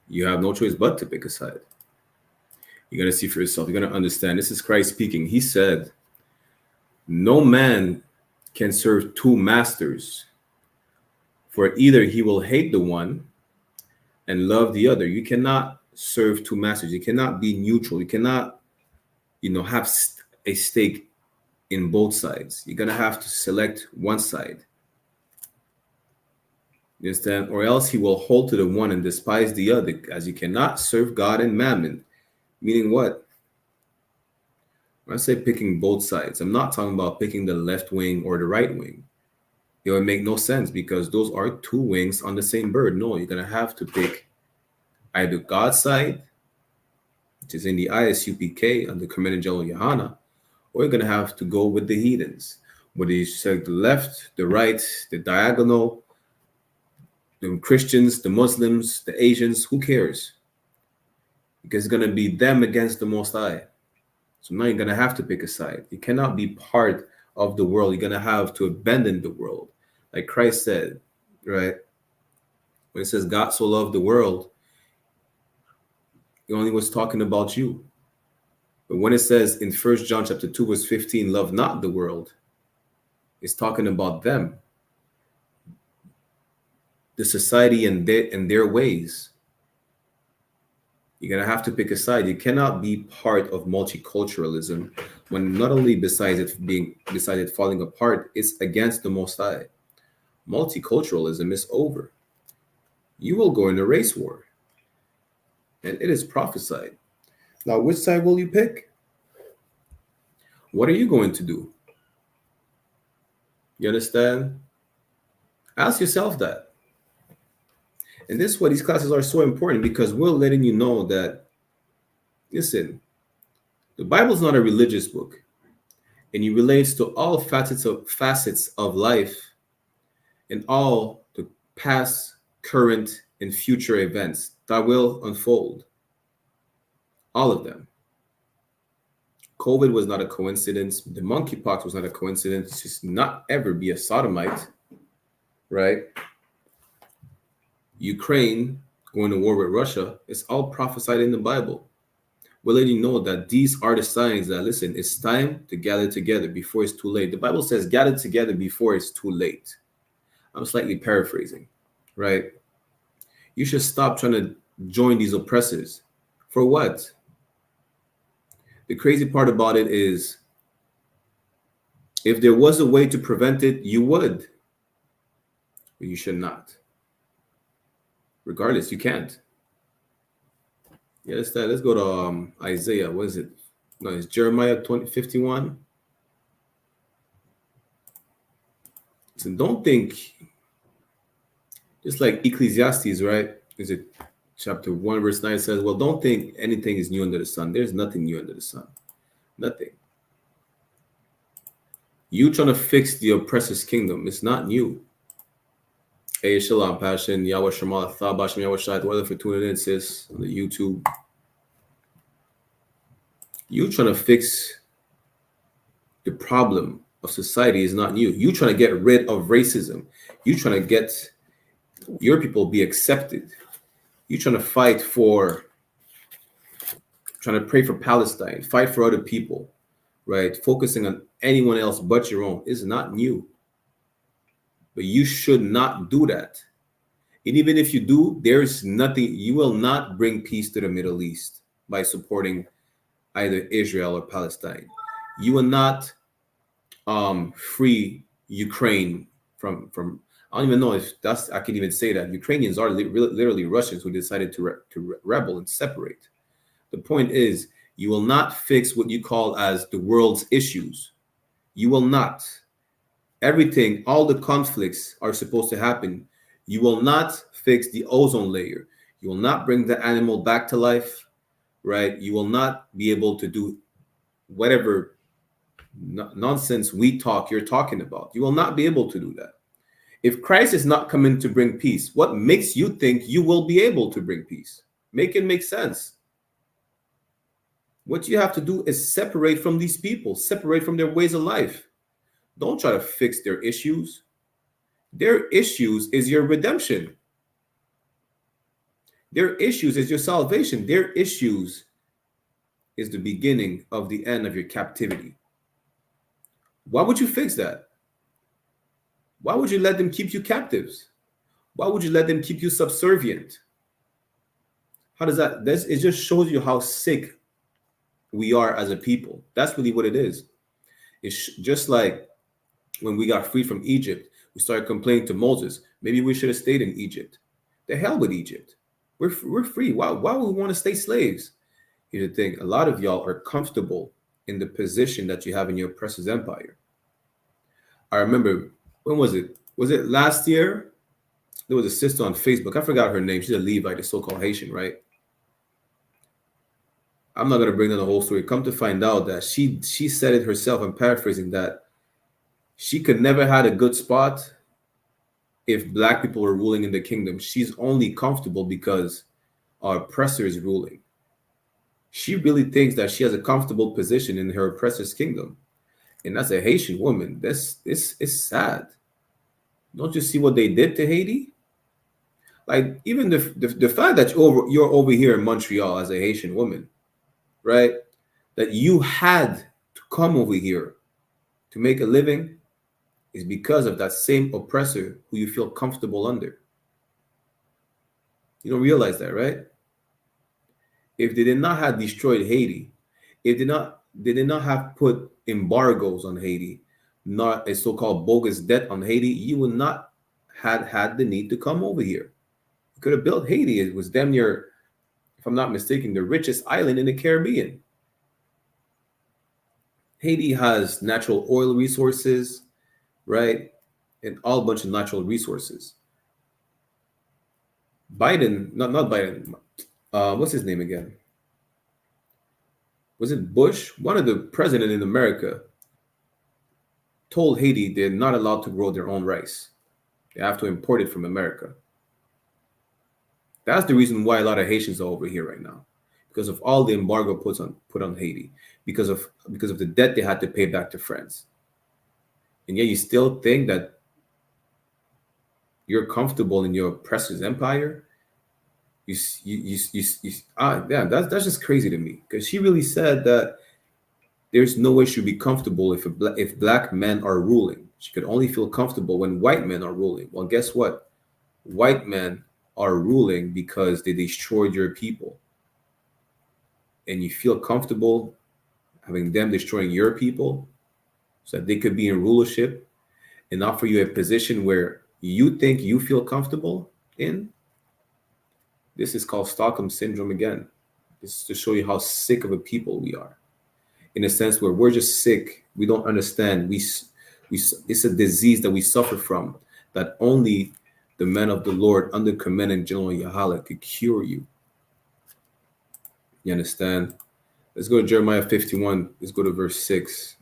[SPEAKER 12] you have no choice but to pick a side. You're going to see for yourself. You're going to understand. This is Christ speaking. He said, no man can serve two masters, For either he will hate the one and love the other. You cannot serve two masters. You cannot be neutral. You cannot, have a stake in both sides. You're going to have to select one side. You understand? Or else he will hold to the one and despise the other, as you cannot serve God and mammon. Meaning what? When I say picking both sides, I'm not talking about picking the left wing or the right wing. It would make no sense because those are two wings on the same bird. No, you're going to have to pick either God's side, which is in the I.S.U.P.K. under Commander General YAHANNA, or you're going to have to go with the heathens. Whether you select the left, the right, the diagonal, the Christians, the Muslims, the Asians, who cares? Because it's going to be them against the Most High. So now you're going to have to pick a side. You cannot be part of the world. You're going to have to abandon the world. Like Christ said, right? When it says God so loved the world, he only was talking about you. But when it says in 1 John chapter 2, verse 15, love not the world, it's talking about them, the society and their ways. You're going to have to pick a side. You cannot be part of multiculturalism when not only besides it falling apart, it's against the Most High. Multiculturalism is over. You will go in a race war. And it is prophesied. Now, which side will you pick? What are you going to do? You understand? Ask yourself that. And this is why these classes are so important, because we're letting you know that, listen, the Bible is not a religious book, and it relates to all facets of life and all the past, current, and future events that will unfold. All of them. COVID was not a coincidence. The monkeypox was not a coincidence. Just not ever be a sodomite, right? Ukraine going to war with Russia, it's all prophesied in the Bible. We're letting you know that these are the signs that, listen, it's time to gather together before it's too late. The Bible says gather together before it's too late. I'm slightly paraphrasing, right? You should stop trying to join these oppressors. For what? The crazy part about it is, if there was a way to prevent it, you would. But you should not. Regardless, you can't. Yeah, let's go to Isaiah. What is it? No, it's Jeremiah 50:51. So don't think, just like Ecclesiastes, right? Is it chapter 1, verse 9 says, well, don't think anything is new under the sun. There's nothing new under the sun. Nothing. You trying to fix the oppressor's kingdom. It's not new. Hey, Shalom, Passion, Yahweh Shemal, Thabashim, Yahweh Shai, whether for tuning in, sis, on the YouTube. You trying to fix the problem of society is not new. You trying to get rid of racism. You trying to get your people be accepted. You trying to fight for, trying to pray for Palestine, fight for other people, right? Focusing on anyone else but your own is not new. But you should not do that. And even if you do, there's nothing, you will not bring peace to the Middle East by supporting either Israel or Palestine. You will not free Ukraine from I don't even know if I can even say that. Ukrainians are literally Russians who decided to rebel and separate. The point is, you will not fix what you call as the world's issues. You will not. Everything, all the conflicts are supposed to happen. You will not fix the ozone layer. You will not bring the animal back to life, right? You will not be able to do whatever nonsense we talk you're talking about. You will not be able to do that. If Christ is not coming to bring peace, what makes you think you will be able to bring peace? Make it make sense. What you have to do is separate from these people, separate from their ways of life. Don't try to fix their issues. Their issues is your redemption. Their issues is your salvation. Their issues is the beginning of the end of your captivity. Why would you fix that? Why would you let them keep you captives? Why would you let them keep you subservient? How does that? It just shows you how sick we are as a people. That's really what it is. It's just like when we got freed from Egypt, we started complaining to Moses. Maybe we should have stayed in Egypt. The hell with Egypt. We're free. Why would we want to stay slaves? Here's the thing. A lot of y'all are comfortable in the position that you have in your oppressor's empire. I remember, when was it? Was it last year? There was a sister on Facebook. I forgot her name. She's a Levite, a so-called Haitian, right? I'm not going to bring down the whole story. Come to find out that she said it herself. I'm paraphrasing that. She could never had a good spot if black people were ruling in the kingdom. She's only comfortable because our oppressor is ruling. She really thinks that she has a comfortable position in her oppressor's kingdom. And that's a Haitian woman. It's sad. Don't you see what they did to Haiti? Like, even the fact that you're over here in Montreal as a Haitian woman, right? That you had to come over here to make a living is because of that same oppressor who you feel comfortable under. You don't realize that, right? If they did not have destroyed Haiti, if they did not have put embargoes on Haiti, not a so-called bogus debt on Haiti, you would not have had the need to come over here. You could have built Haiti. It was damn near, if I'm not mistaken, the richest island in the Caribbean. Haiti has natural oil resources, right? And all bunch of natural resources. Biden, not Biden, what's his name again? Was it Bush? One of the president in America told Haiti they're not allowed to grow their own rice. They have to import it from America. That's the reason why a lot of Haitians are over here right now, because of all the embargo put on Haiti, because of the debt they had to pay back to France. And yet you still think that you're comfortable in your oppressor's empire? That's just crazy to me, because she really said that there's no way she'd be comfortable if black men are ruling. She could only feel comfortable when white men are ruling. Well, guess what? White men are ruling because they destroyed your people. And you feel comfortable having them destroying your people so that they could be in rulership and offer you a position where you think you feel comfortable in? This is called Stockholm Syndrome again. This is to show you how sick of a people we are. In a sense where we're just sick. We don't understand. It's a disease that we suffer from, that only the men of the Lord under Commandant General YAHANNA could cure you. You understand? Let's go to Jeremiah 51. Let's go to verse 6.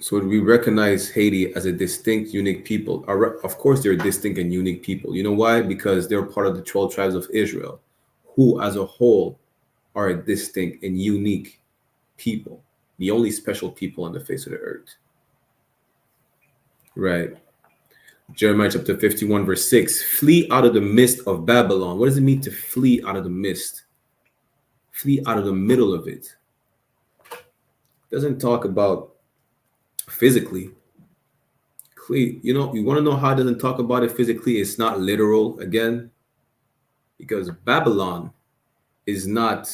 [SPEAKER 12] So we recognize Haiti as a distinct, unique people. Of course, they're distinct and unique people. You know why? Because they're part of the 12 tribes of Israel, who as a whole are a distinct and unique people, the only special people on the face of the earth. Right. Jeremiah chapter 51, verse 6. Flee out of the midst of Babylon. What does it mean to flee out of the midst? Flee out of the middle of it. It doesn't talk about physically. You want to know how it doesn't talk about it physically? It's not literal, again, because Babylon is not.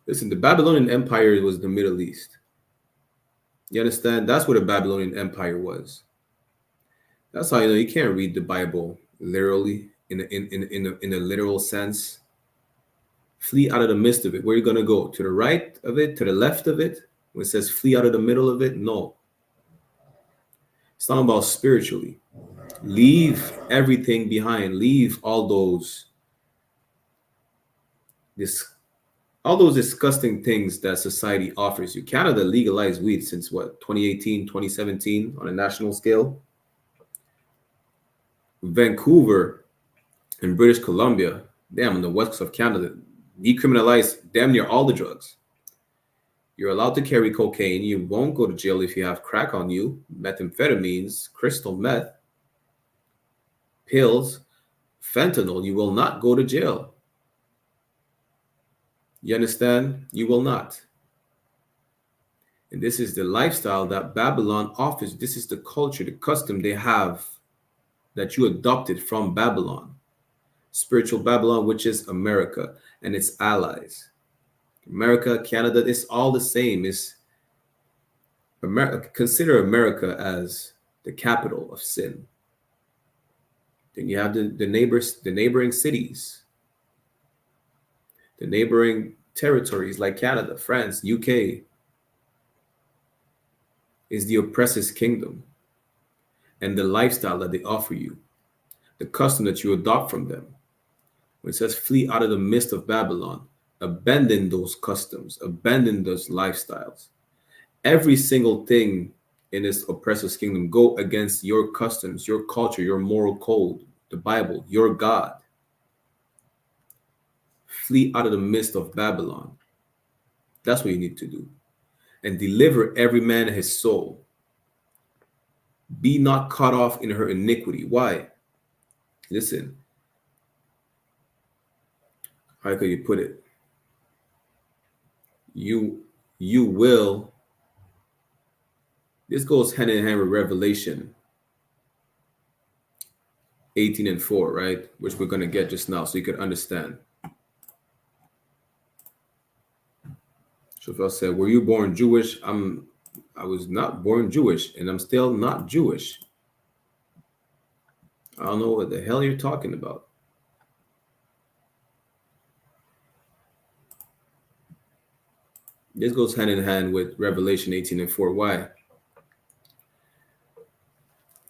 [SPEAKER 12] Listen, the Babylonian Empire was the Middle East. You understand? That's what the Babylonian Empire was. That's how you can't read the Bible literally in a literal sense. Flee out of the midst of it. Where are you going to go? To the right of it? To the left of it? When it says flee out of the middle of it? No. It's talking about spiritually. Leave everything behind. Leave all those disgusting things that society offers you. Canada legalized weed since what? 2018, 2017 on a national scale. Vancouver and British Columbia, damn, on the west coast of Canada, decriminalized damn near all the drugs. You're allowed to carry cocaine. You won't go to jail if you have crack on you, methamphetamines, crystal meth, pills, fentanyl. You will not go to jail. You understand? You will not. And this is the lifestyle that Babylon offers. This is the culture, the custom they have that you adopted from Babylon. Spiritual Babylon, which is America and its allies. America, Canada, it's all the same. It's America. Consider America as the capital of sin. Then you have the neighboring cities, the neighboring territories like Canada, France, UK, is the oppressor's kingdom and the lifestyle that they offer you, the custom that you adopt from them. When it says flee out of the midst of Babylon, abandon those customs, abandon those lifestyles. Every single thing in this oppressor's kingdom go against your customs, your culture, your moral code, the Bible, your God. Flee out of the midst of Babylon. That's what you need to do. And deliver every man his soul. Be not cut off in her iniquity. Why? Listen. How could you put it? You will. This goes hand in hand with Revelation 18:4, right? Which we're going to get just now so you could understand. Shofel said, were you born Jewish? I was not born Jewish, and I'm still not Jewish. I don't know what the hell you're talking about. This goes hand in hand with Revelation 18:4. Why?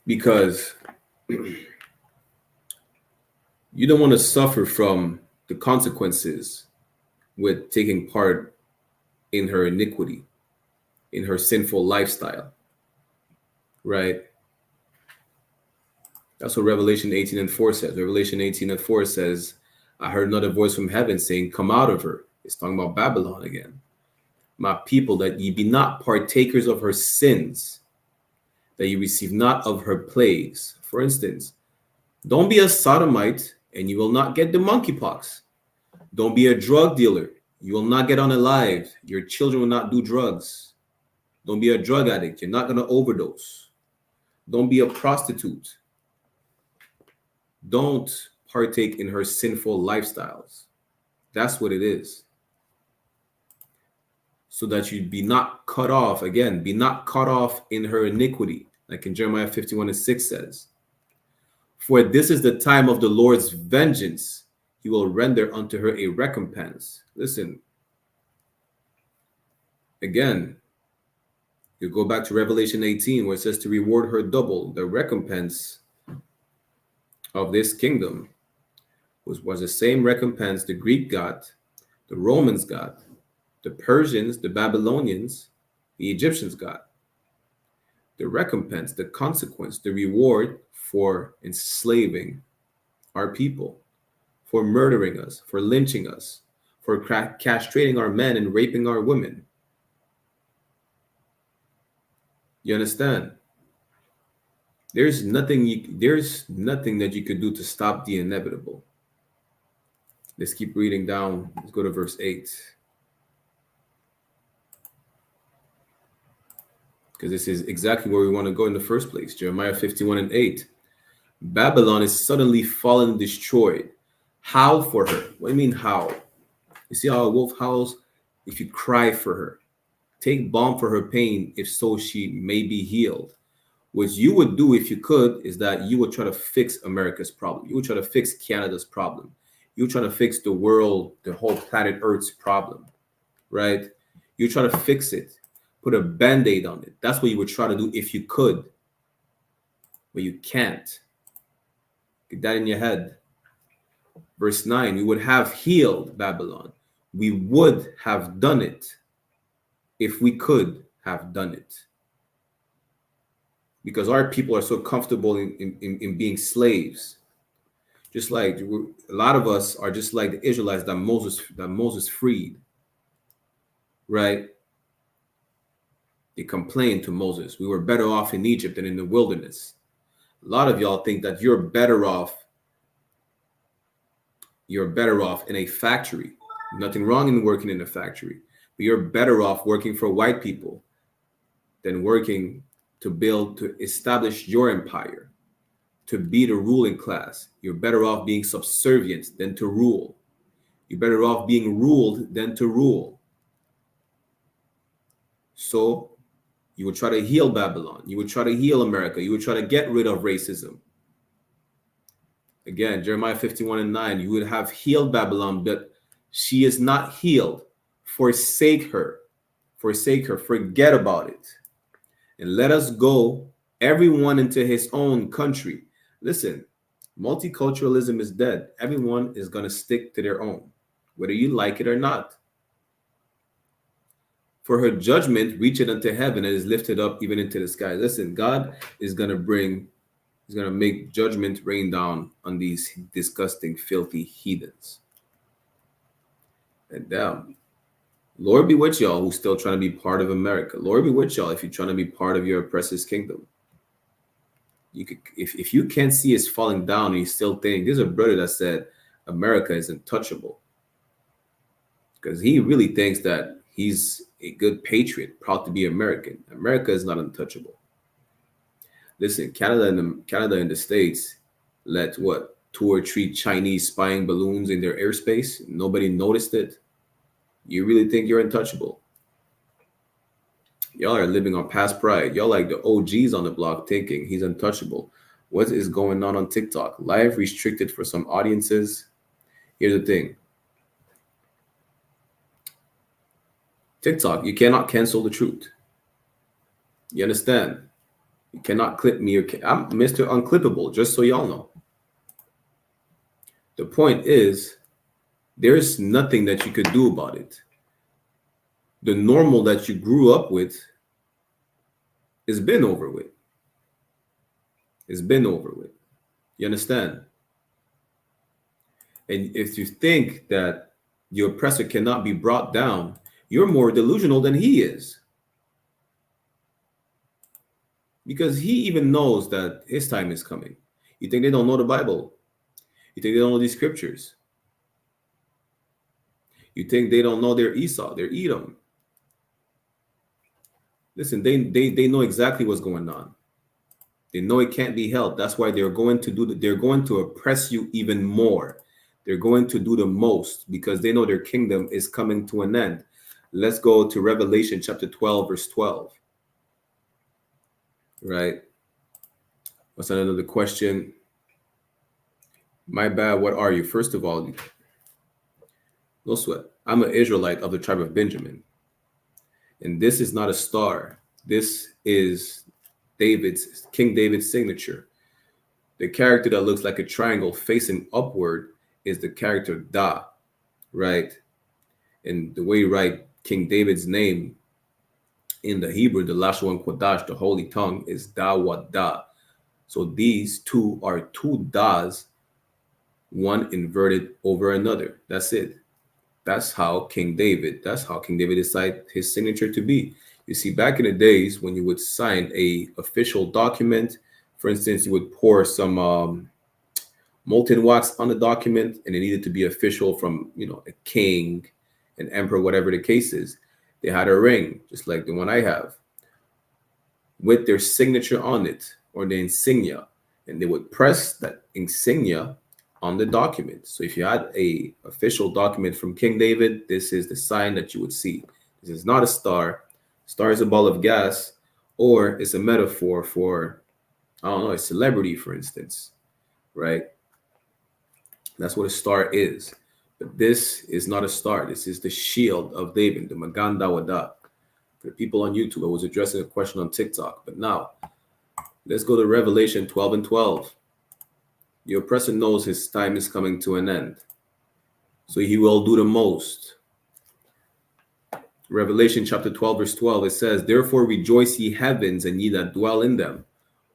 [SPEAKER 12] Because you don't want to suffer from the consequences with taking part in her iniquity, in her sinful lifestyle, right? That's what Revelation 18:4 says. Revelation 18:4 says, I heard another voice from heaven saying, come out of her. It's talking about Babylon again. My people, that ye be not partakers of her sins, that you receive not of her plagues. For instance, don't be a sodomite and you will not get the monkeypox. Don't be a drug dealer. You will not get unalived. Your children will not do drugs. Don't be a drug addict. You're not going to overdose. Don't be a prostitute. Don't partake in her sinful lifestyles. That's what it is. So that you be not cut off, again, be not cut off in her iniquity, like in Jeremiah 51:6 says. For this is the time of the Lord's vengeance. He will render unto her a recompense. Listen, again, you go back to Revelation 18, where it says to reward her double. The recompense of this kingdom was the same recompense the Greek got, the Romans got, the Persians, the Babylonians, the Egyptians got. The recompense, the consequence, the reward for enslaving our people, for murdering us, for lynching us, for castrating our men and raping our women. You understand? There's nothing that you could do to stop the inevitable. Let's keep reading down. Let's go to verse 8. Because this is exactly where we want to go in the first place. Jeremiah 51:8. Babylon is suddenly fallen and destroyed. Howl for her. What do you mean howl? You see how a wolf howls? If you cry for her. Take balm for her pain, if so she may be healed. What you would do if you could is that you would try to fix America's problem. You would try to fix Canada's problem. You would try to fix the world, the whole planet Earth's problem, right? You try to fix it. Put a band-aid on it. That's what you would try to do if you could. But you can't. Get that in your head. Verse 9, we would have healed Babylon. We would have done it if we could have done it. Because our people are so comfortable in being slaves. Just like a lot of us are just like the Israelites that Moses freed. Right? They complained to Moses. We were better off in Egypt than in the wilderness. A lot of y'all think that you're better off in a factory. Nothing wrong in working in a factory, but you're better off working for white people than working to establish your empire, to be the ruling class. You're better off being subservient than to rule. You're better off being ruled than to rule. So you would try to heal Babylon. You would try to heal America. You would try to get rid of racism. Again, Jeremiah 51:9, you would have healed Babylon, but she is not healed. Forsake her. Forsake her. Forget about it. And let us go, everyone into his own country. Listen, multiculturalism is dead. Everyone is going to stick to their own, whether you like it or not. For her judgment reacheth unto heaven and is lifted up even into the sky. Listen, God is going to make judgment rain down on these disgusting, filthy heathens. And Lord be with y'all who's still trying to be part of America. Lord be with y'all if you're trying to be part of your oppressor's kingdom. You could, if you can't see it's falling down and you still think, there's a brother that said America is untouchable. Because he really thinks that he's a good patriot, proud to be American. America is not untouchable. Listen, Canada and the States let 2 or 3 Chinese spying balloons in their airspace. Nobody noticed it. You really think you're untouchable? Y'all are living on past pride. Y'all like the OGs on the block thinking he's untouchable. What is going on TikTok? Live restricted for some audiences. Here's the thing. TikTok, you cannot cancel the truth. You understand? You cannot clip me. I'm Mr. Unclippable, just so y'all know. The point is, there's nothing that you could do about it. The normal that you grew up with has been over with. It's been over with. You understand? And if you think that the oppressor cannot be brought down, you're more delusional than he is. Because he even knows that his time is coming. You think they don't know the Bible? You think they don't know these scriptures? You think they don't know their Esau, their Edom? Listen, they know exactly what's going on. They know it can't be helped. That's why they're going to oppress you even more. They're going to do the most because they know their kingdom is coming to an end. Let's go to Revelation chapter 12, verse 12. Right? What's another question? My bad, what are you? First of all, no sweat. I'm an Israelite of the tribe of Benjamin. And this is not a star. This is King David's signature. The character that looks like a triangle facing upward is the character Da, right? And the way you write King David's name in the Hebrew, the Lashon Kodash, the holy tongue, is Da Wad Da. So these two are 2 Das, one inverted over another. That's it. That's how King David decided his signature to be. You see, back in the days when you would sign a official document, for instance, you would pour some molten wax on the document, and it needed to be official from, a king, an emperor, whatever the case is. They had a ring, just like the one I have, with their signature on it, or the insignia, and they would press that insignia on the document. So if you had a official document from King David, this is the sign that you would see. This is not a star. Star is a ball of gas, or it's a metaphor for, a celebrity, for instance, right? That's what a star is. But this is not a star. This is the shield of David, the Magan Dawada. For the people on YouTube, I was addressing a question on TikTok. But now, let's go to Revelation 12 and 12. The oppressor knows his time is coming to an end. So he will do the most. Revelation chapter 12, verse 12, it says, "Therefore rejoice ye heavens, and ye that dwell in them.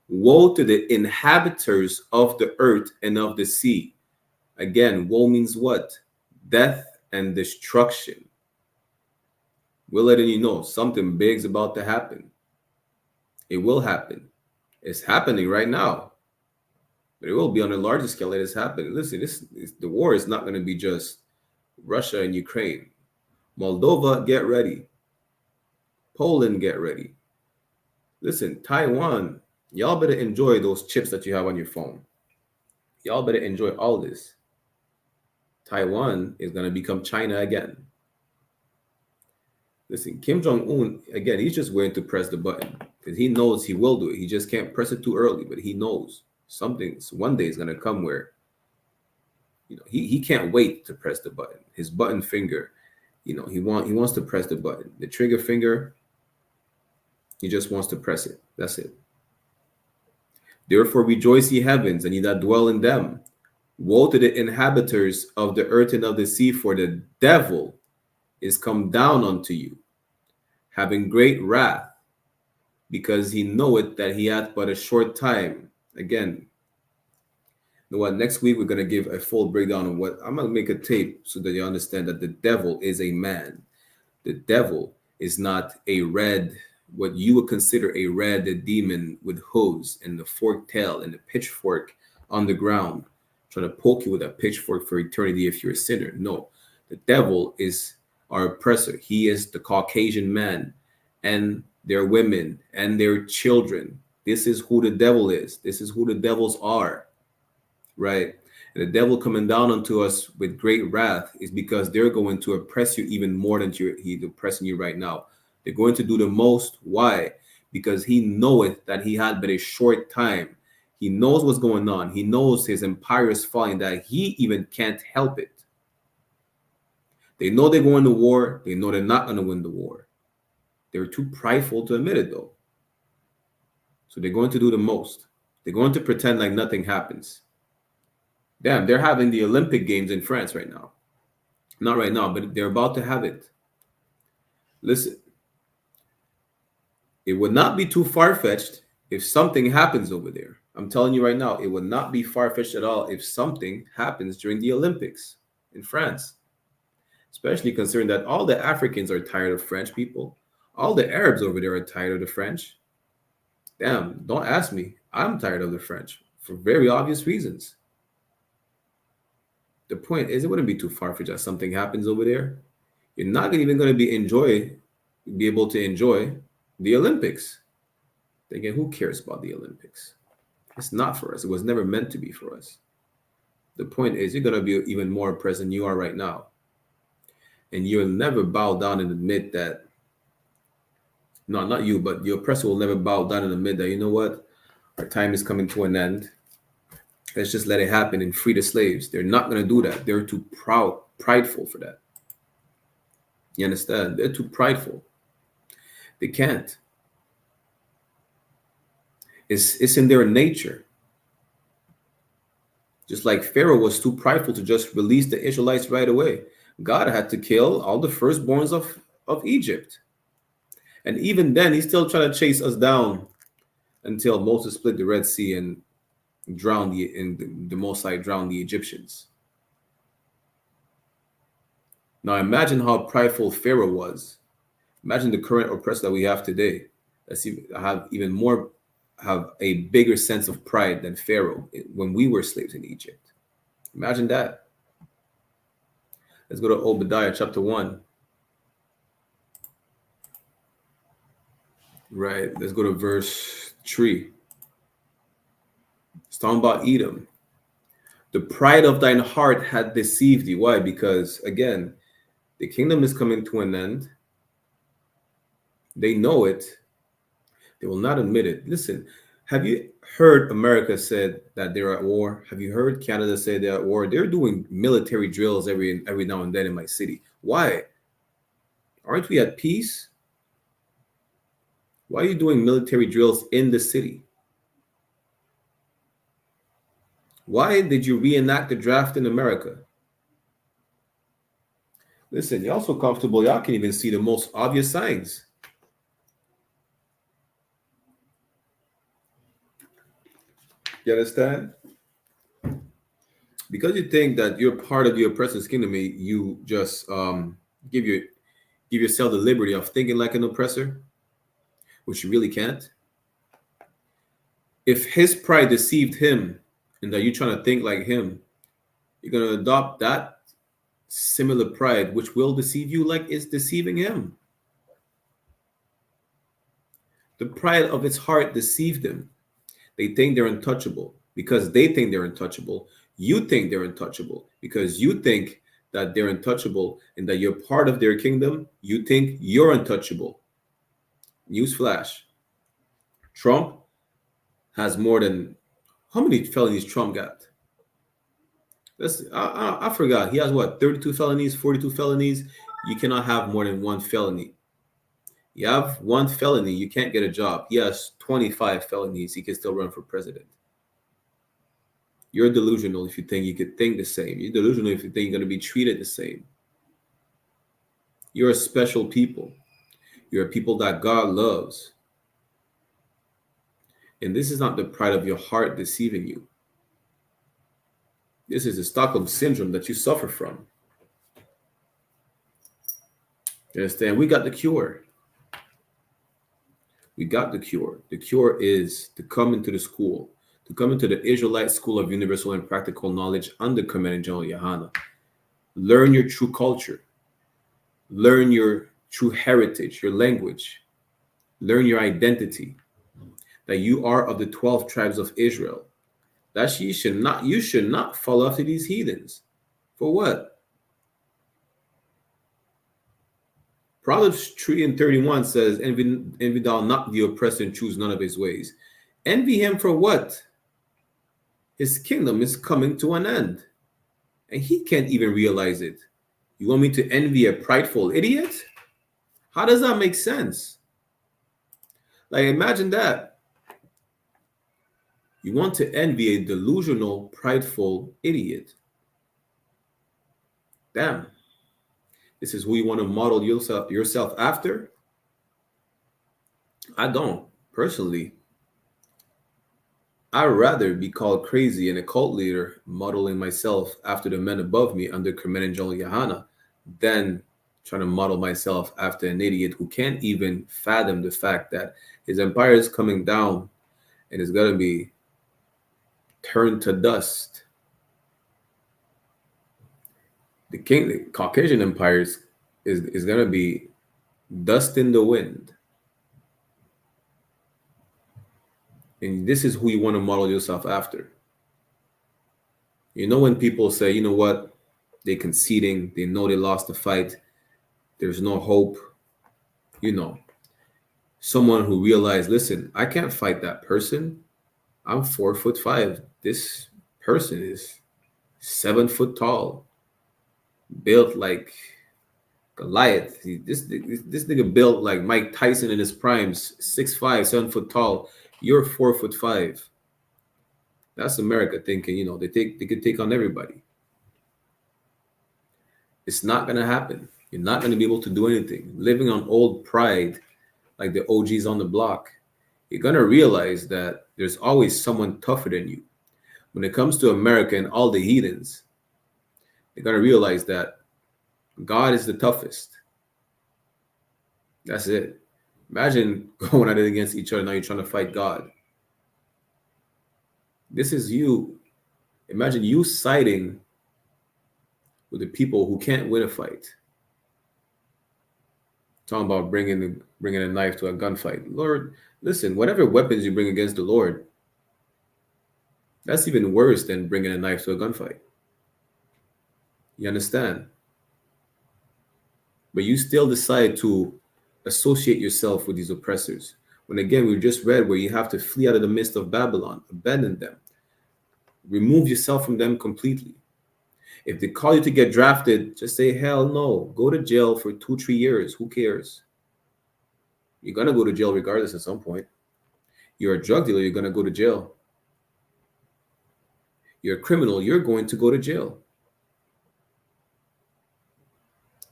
[SPEAKER 12] Woe to the inhabitants of the earth and of the sea." Again, woe means what? Death and destruction. We're letting you know something big's about to happen. It will happen. It's happening right now. But it will be on a larger scale that is happening. Listen, the war is not going to be just Russia and Ukraine. Moldova, get ready. Poland, get ready. Listen, Taiwan, y'all better enjoy those chips that you have on your phone. Y'all better enjoy all this. Taiwan is going to become China again. Listen, Kim Jong-un, again, he's just waiting to press the button because he knows he will do it. He just can't press it too early, but he knows one day is going to come where, he can't wait to press the button. His button finger, he wants to press the button. The trigger finger, he just wants to press it. That's it. Therefore rejoice, ye heavens, and ye that dwell in them. Woe to the inhabitants of the earth and of the sea, for the devil is come down unto you, having great wrath, because he knoweth that he hath but a short time. Again, you know what? Next week we're going to give a full breakdown of what I'm going to make a tape so that you understand that the devil is a man. The devil is not a red, what you would consider a red demon with hooves and the forked tail and the pitchfork on the ground, trying to poke you with a pitchfork for eternity if you're a sinner. No, the devil is our oppressor. He is the Caucasian man and their women and their children. This is who the devil is. This is who the devils are, right? And the devil coming down unto us with great wrath is because they're going to oppress you even more than he's oppressing you right now. They're going to do the most. Why? Because he knoweth that he had but a short time. He knows what's going on. He knows his empire is falling, that he even can't help it. They know they're going to war. They know they're not going to win the war. They're too prideful to admit it, though. So they're going to do the most. They're going to pretend like nothing happens. Damn, they're having the Olympic Games in France right now. Not right now, but they're about to have it. Listen, it would not be too far-fetched if something happens over there. I'm telling you right now, it would not be far-fetched at all if something happens during the Olympics in France. Especially considering that all the Africans are tired of French people. All the Arabs over there are tired of the French. Damn, don't ask me. I'm tired of the French for very obvious reasons. The point is, it wouldn't be too far-fetched that something happens over there. You're not even going to be able to enjoy the Olympics. Again, who cares about the Olympics? It's not for us. It was never meant to be for us. The point is, you're going to be even more oppressed than you are right now. And you'll never bow down and admit that, no, not you, but the oppressor will never bow down and admit that, you know what, our time is coming to an end. Let's just let it happen and free the slaves. They're not going to do that. They're too prideful for that. You understand? They're too prideful. They can't. It's in their nature. Just like Pharaoh was too prideful to just release the Israelites right away. God had to kill all the firstborns of Egypt. And even then, he's still trying to chase us down until Moses split the Red Sea and drowned the Most High drowned the Egyptians. Now imagine how prideful Pharaoh was. Imagine the current oppressor that we have today. Have a bigger sense of pride than Pharaoh when we were slaves in Egypt. Imagine that. Let's go to Obadiah chapter 1. Right. Let's go to verse 3. It's talking about Edom. The pride of thine heart hath deceived thee. Why? Because, again, the kingdom is coming to an end. They know it. They will not admit it. Listen, have you heard America said that they're at war? Have you heard Canada say they're at war? They're doing military drills every now and then in my city. Why? Aren't we at peace? Why are you doing military drills in the city? Why did you reenact the draft in America? Listen, y'all so comfortable, y'all can't even see the most obvious signs. You understand? Because you think that you're part of the oppressor's kingdom, you just give yourself the liberty of thinking like an oppressor, which you really can't. If his pride deceived him and that you're trying to think like him, you're going to adopt that similar pride, which will deceive you like it's deceiving him. The pride of its heart deceived them. They think they're untouchable because they think they're untouchable. You think they're untouchable because you think that they're untouchable and that you're part of their kingdom. You think you're untouchable. Newsflash. Trump has more than, how many felonies Trump got? I forgot. He has what, 32 felonies, 42 felonies? You cannot have more than one felony. You have one felony, you can't get a job. He has 25 felonies, he can still run for president. You're delusional if you think you could think the same. You're delusional if you think you're going to be treated the same. You're a special people. You're a people that God loves. And this is not the pride of your heart deceiving you. This is the Stockholm syndrome that you suffer from. You understand? We got the cure. We got the cure. The cure is to come into the school, to come into the Israelite School of Universal and Practical Knowledge under Commandant General YAHANNA. Learn your true culture. Learn your true heritage, your language. Learn your identity. That you are of the 12 tribes of Israel. That you should not fall after these heathens. For what? Proverbs 3:31 says, envy thou not the oppressor and choose none of his ways. Envy him for what? His kingdom is coming to an end. And he can't even realize it. You want me to envy a prideful idiot? How does that make sense? Like, imagine that. You want to envy a delusional, prideful idiot. Damn. This is who you want to model yourself after? I don't. Personally, I'd rather be called crazy and a cult leader modeling myself after the men above me under Commandant General YAHANNA than trying to model myself after an idiot who can't even fathom the fact that his empire is coming down and is going to be turned to dust. The Caucasian empire is going to be dust in the wind. And this is who you want to model yourself after. You know, when people say, you know what, they're conceding, they know they lost the fight, there's no hope, you know, someone who realized, listen, I can't fight that person. I'm 4'5". This person is 7 foot tall, built like Goliath. This nigga built like Mike Tyson in his primes, 6'5", 7 foot tall. You're 4'5". That's America thinking, you know, they could take on everybody. It's not gonna happen. You're not gonna be able to do anything. Living on old pride, like the OGs on the block, you're gonna realize that there's always someone tougher than you. When it comes to America and all the heathens, they're gonna realize that God is the toughest. That's it. Imagine going at it against each other. Now you're trying to fight God. This is you. Imagine you siding with the people who can't win a fight. Talking about bringing a knife to a gunfight. Lord, listen, whatever weapons you bring against the Lord, that's even worse than bringing a knife to a gunfight. You understand? But you still decide to associate yourself with these oppressors. When again, we just read where you have to flee out of the midst of Babylon, abandon them, remove yourself from them completely. If they call you to get drafted, just say, hell no, go to jail for 2-3 years. Who cares? You're going to go to jail regardless at some point. You're a drug dealer, you're going to go to jail. You're a criminal, you're going to go to jail.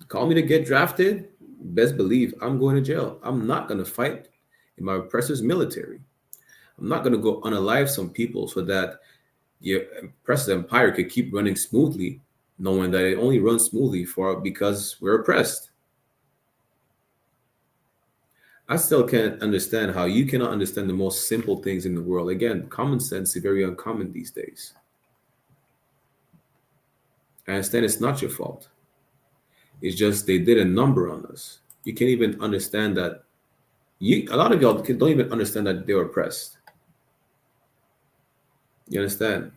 [SPEAKER 12] Call me to get drafted, best believe I'm going to jail. I'm not going to fight in my oppressor's military. I'm not going to go unalive some people so that your oppressor's empire could keep running smoothly, knowing that it only runs smoothly because we're oppressed. I still can't understand how you cannot understand the most simple things in the world. Again, common sense is very uncommon these days. I understand it's not your fault. It's just they did a number on us. You can't even understand that A lot of y'all don't even understand that they're oppressed. You understand?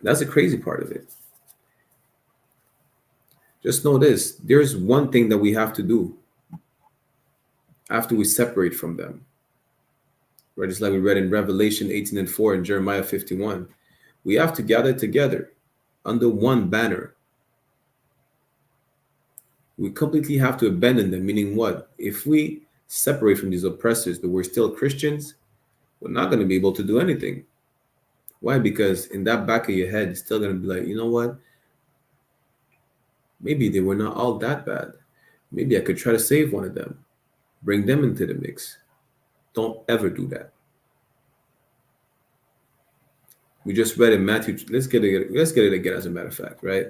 [SPEAKER 12] That's the crazy part of it. Just know this. There's one thing that we have to do after we separate from them. Right? Just like we read in Revelation 18:4 and Jeremiah 51. We have to gather together under one banner. We completely have to abandon them, meaning what? If we separate from these oppressors, but we're still Christians, we're not going to be able to do anything. Why? Because in that back of your head, it's still going to be like, you know what? Maybe they were not all that bad. Maybe I could try to save one of them, bring them into the mix. Don't ever do that. We just read in Matthew. Let's get it again, as a matter of fact, right?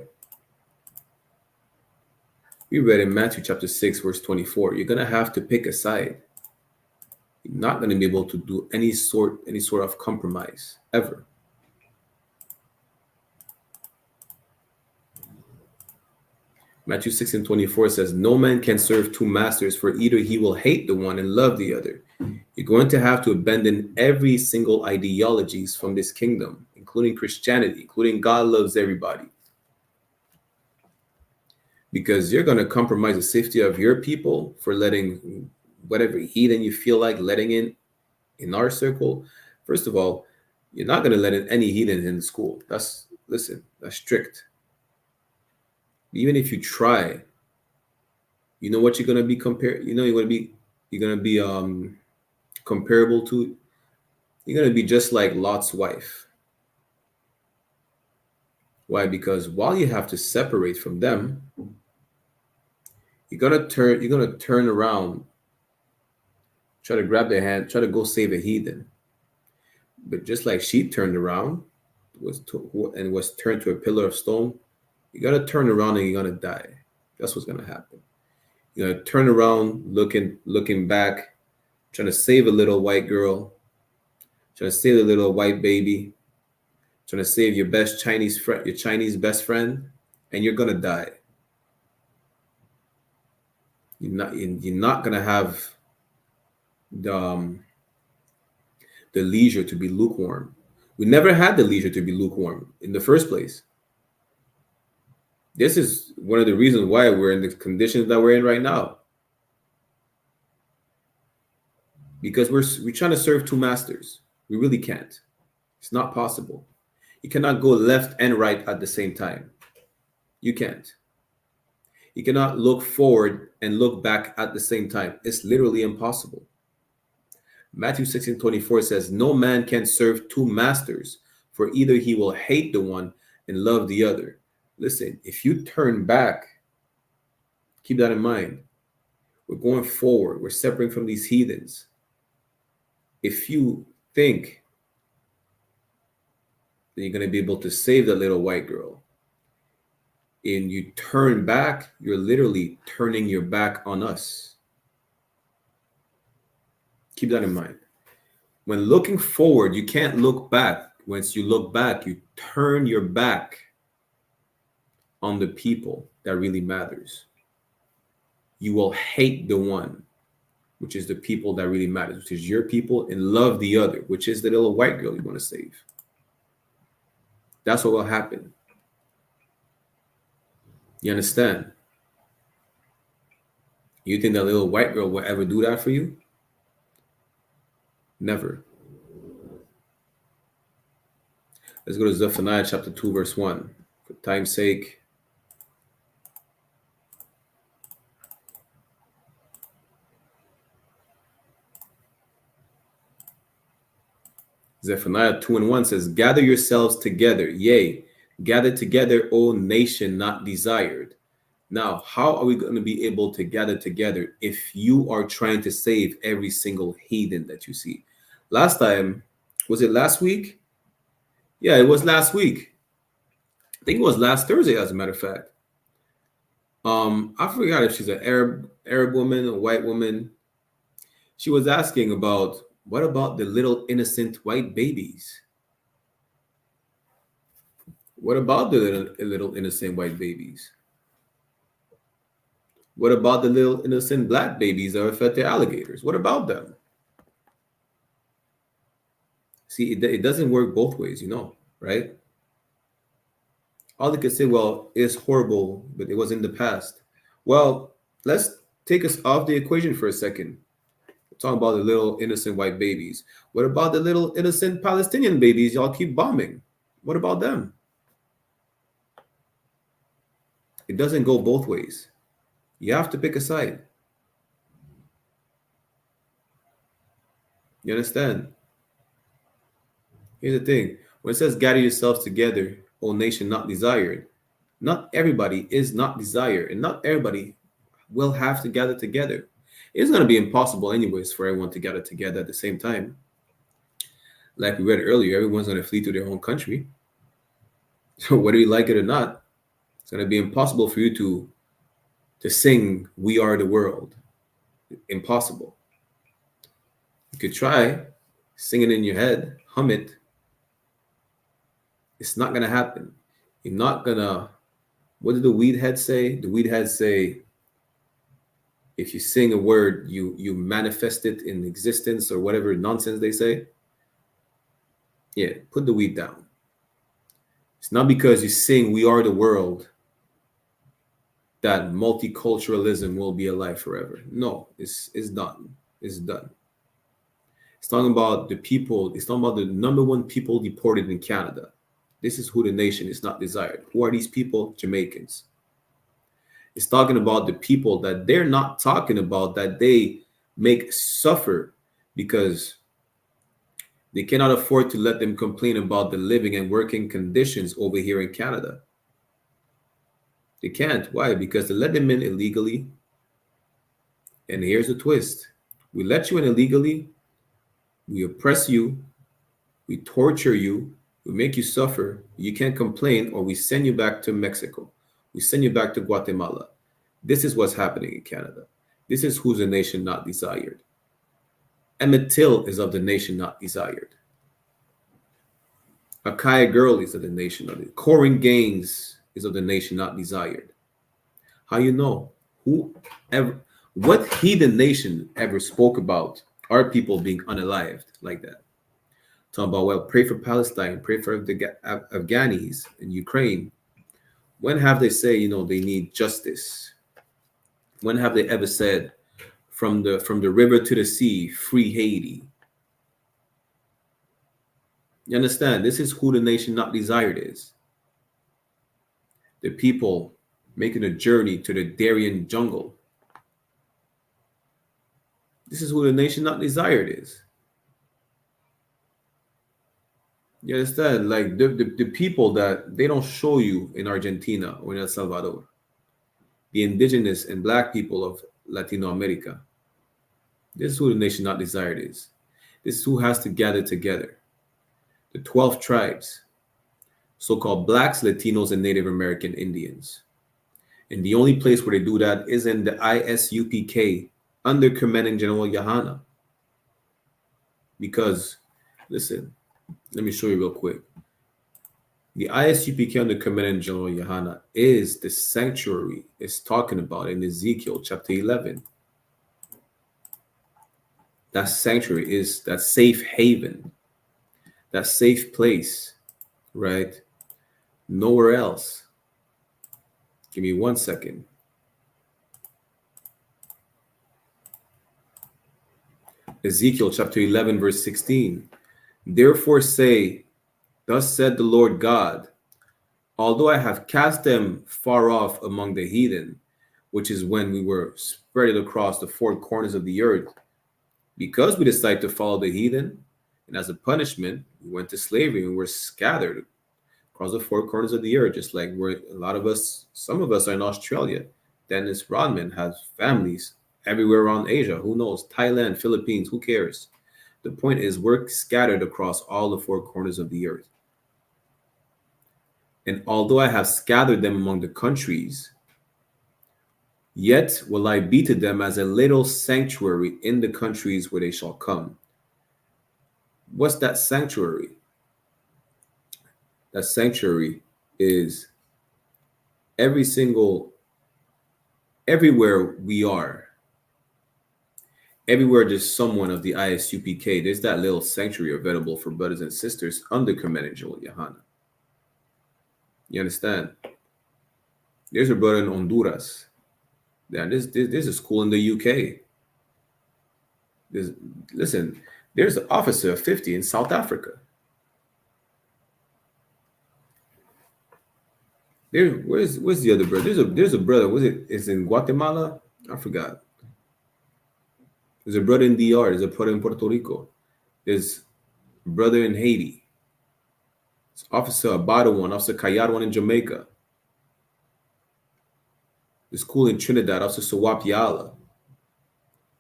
[SPEAKER 12] We read in Matthew chapter 6, verse 24. You're gonna have to pick a side. You're not gonna be able to do any sort of compromise ever. Matthew 6:24 says, "No man can serve two masters, for either he will hate the one and love the other." You're going to have to abandon every single ideologies from this kingdom, including Christianity, including God loves everybody. Because you're going to compromise the safety of your people for letting whatever heathen you feel like letting in our circle. First of all, you're not going to let in any heathen in the school. That's strict. Even if you try, you know what you're going to be compared. You know you're going to be comparable to. You're going to be just like Lot's wife. Why? Because while you have to separate from them, you're gonna turn around, try to grab their hand, try to go save a heathen. But just like she turned around, was turned to a pillar of stone, you gotta turn around and you're gonna die. That's what's gonna happen. You're gonna turn around, looking back, trying to save a little white girl, trying to save a little white baby, trying to save your best Chinese friend, your Chinese best friend, and you're gonna die. You're not gonna have the leisure to be lukewarm. We never had the leisure to be lukewarm in the first place. This is one of the reasons why we're in the conditions that we're in right now. Because we're trying to serve two masters. We really can't. It's not possible. You cannot go left and right at the same time. You can't. You cannot look forward and look back at the same time. It's literally impossible. Matthew 16:24 says, "No man can serve two masters, for either he will hate the one and love the other." Listen, if you turn back, keep that in mind. We're going forward. We're separating from these heathens. If you think that you're going to be able to save that little white girl, and you turn back, you're literally turning your back on us. Keep that in mind. When looking forward, you can't look back. Once you look back, you turn your back on the people that really matters. You will hate the one, which is the people that really matters, which is your people, and love the other, which is the little white girl you want to save. That's what will happen. You understand? You think that little white girl will ever do that for you? Never. Let's go to Zephaniah chapter 2, verse 1. For time's sake. Zephaniah 2:1 says, "Gather yourselves together, yea, gather together, O nation not desired." Now, how are we going to be able to gather together if you are trying to save every single heathen that you see? Last time, was it last week? Yeah, it was last week. I think it was last Thursday, as a matter of fact. I forgot if she's an Arab woman, a white woman. She was asking about, what about the little innocent white babies? What about the little innocent white babies? What about the little innocent black babies that were fed to alligators? What about them? See, it doesn't work both ways, right? All they could say, well, it's horrible, but it was in the past. Well, let's take us off the equation for a second. We're talking about the little innocent white babies. What about the little innocent Palestinian babies y'all keep bombing? What about them? It doesn't go both ways. You have to pick a side. You understand? Here's the thing. When it says gather yourselves together, O nation not desired, not everybody is not desired, and not everybody will have to gather together. It's going to be impossible anyways for everyone to gather together at the same time. Like we read earlier, everyone's going to flee to their own country. So whether you like it or not, it's going to be impossible for you to sing "We Are the World." Impossible. You could try, sing it in your head, hum it. It's not going to happen. You're not going to, what did the weed head say? The weed head say, if you sing a word, you manifest it in existence, or whatever nonsense they say. Yeah, put the weed down. It's not because you sing "We Are the World" that multiculturalism will be alive forever. No, it's done. It's done. It's talking about the people. It's talking about the number one people deported in Canada. This is who the nation is not desired. Who are these people? Jamaicans. It's talking about the people that they're not talking about, that they make suffer because they cannot afford to let them complain about the living and working conditions over here in Canada. They can't. Why? Because they let them in illegally. And here's the twist. We let you in illegally. We oppress you. We torture you. We make you suffer. You can't complain, or we send you back to Mexico. We send you back to Guatemala. This is what's happening in Canada. This is who's a nation not desired. Emmett Till is of the nation not desired. Akaya Girl is of the nation not desired. Corin Gaines is of the nation not desired. How you know? What heathen nation ever spoke about our people being unalived like that? Talking about, well, pray for Palestine, pray for the Afghanis in Ukraine. When have they say, they need justice? When have they ever said, from the river to the sea, free Haiti? You understand? This is who the nation not desired is. The people making a journey to the Darien jungle. This is who the nation not desired is. You understand? Like the people that they don't show you in Argentina or in El Salvador. The indigenous and black people of Latino America. This is who the nation not desired is. This is who has to gather together. The 12 tribes, so-called blacks, Latinos, and Native American Indians. And the only place where they do that is in the I.S.U.P.K under Commanding General YAHANNA. Because, listen, let me show you real quick. The I.S.U.P.K under Commanding General YAHANNA is the sanctuary it's talking about in Ezekiel chapter 11. That sanctuary is that safe haven, that safe place, right? Nowhere else. Give me 1 second. Ezekiel chapter 11, verse 16. Therefore say, thus said the Lord God, although I have cast them far off among the heathen, which is when we were spread across the four corners of the earth, because we decided to follow the heathen, and as a punishment, we went to slavery and were scattered across the four corners of the earth, just like some of us are in Australia. Dennis Rodman has families everywhere around Asia. Who knows? Thailand, Philippines, who cares? The point is, we're scattered across all the four corners of the earth. And although I have scattered them among the countries, yet will I be to them as a little sanctuary in the countries where they shall come. What's that sanctuary? That sanctuary is every single everywhere we are, everywhere there's someone of the ISUPK, there's that little sanctuary available for brothers and sisters under Command and Joel YAHANNA. You understand? There's a brother in Honduras. Yeah, there's a school in the UK. There's an officer of 50 in South Africa. Where's the other brother? There's a brother. Is in Guatemala? I forgot. There's a brother in DR. There's a brother in Puerto Rico. There's a brother in Haiti. There's Officer Abada one, Officer Kayad one in Jamaica. There's school in Trinidad, Officer Sawapiala.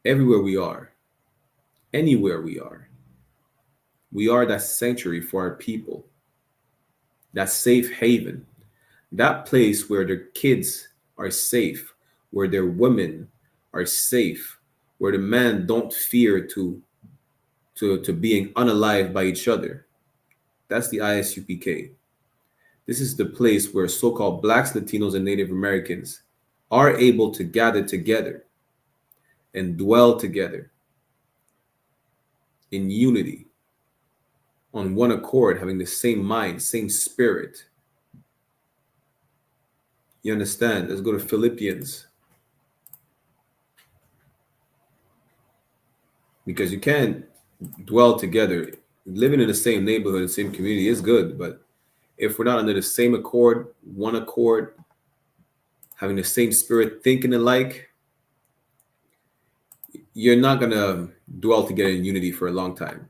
[SPEAKER 12] Everywhere we are, anywhere we are that sanctuary for our people, that safe haven, that place where their kids are safe, where their women are safe, where the men don't fear to being unalived by each other. That's the ISUPK. This is the place where so-called Blacks, Latinos, and Native Americans are able to gather together and dwell together in unity, on one accord, having the same mind, same spirit. You understand? Let's go to Philippians. Because you can't dwell together. Living in the same neighborhood, the same community is good, but if we're not under the same accord, one accord, having the same spirit, thinking alike, you're not going to dwell together in unity for a long time.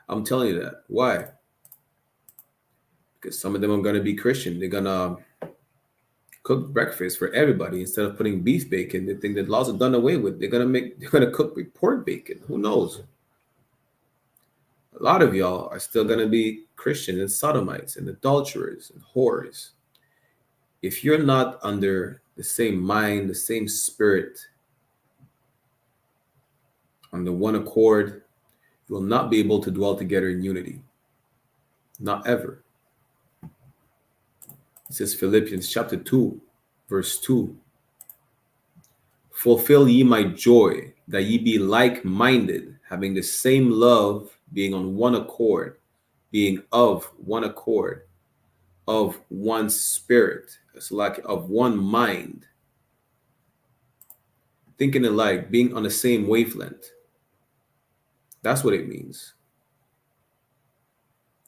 [SPEAKER 12] I'm telling you that. Why? Because some of them are going to be Christian. They're going to cook breakfast for everybody instead of putting beef bacon. They think that laws are done away with. They're going to cook with pork bacon. Who knows? A lot of y'all are still going to be Christians and sodomites and adulterers and whores. If you're not under the same mind, the same spirit, on the one accord, you will not be able to dwell together in unity. Not ever. It says Philippians chapter 2, verse 2. Fulfill ye my joy, that ye be like-minded, having the same love, being on one accord, being of one accord, of one spirit. It's like of one mind. Thinking alike, being on the same wavelength. That's what it means.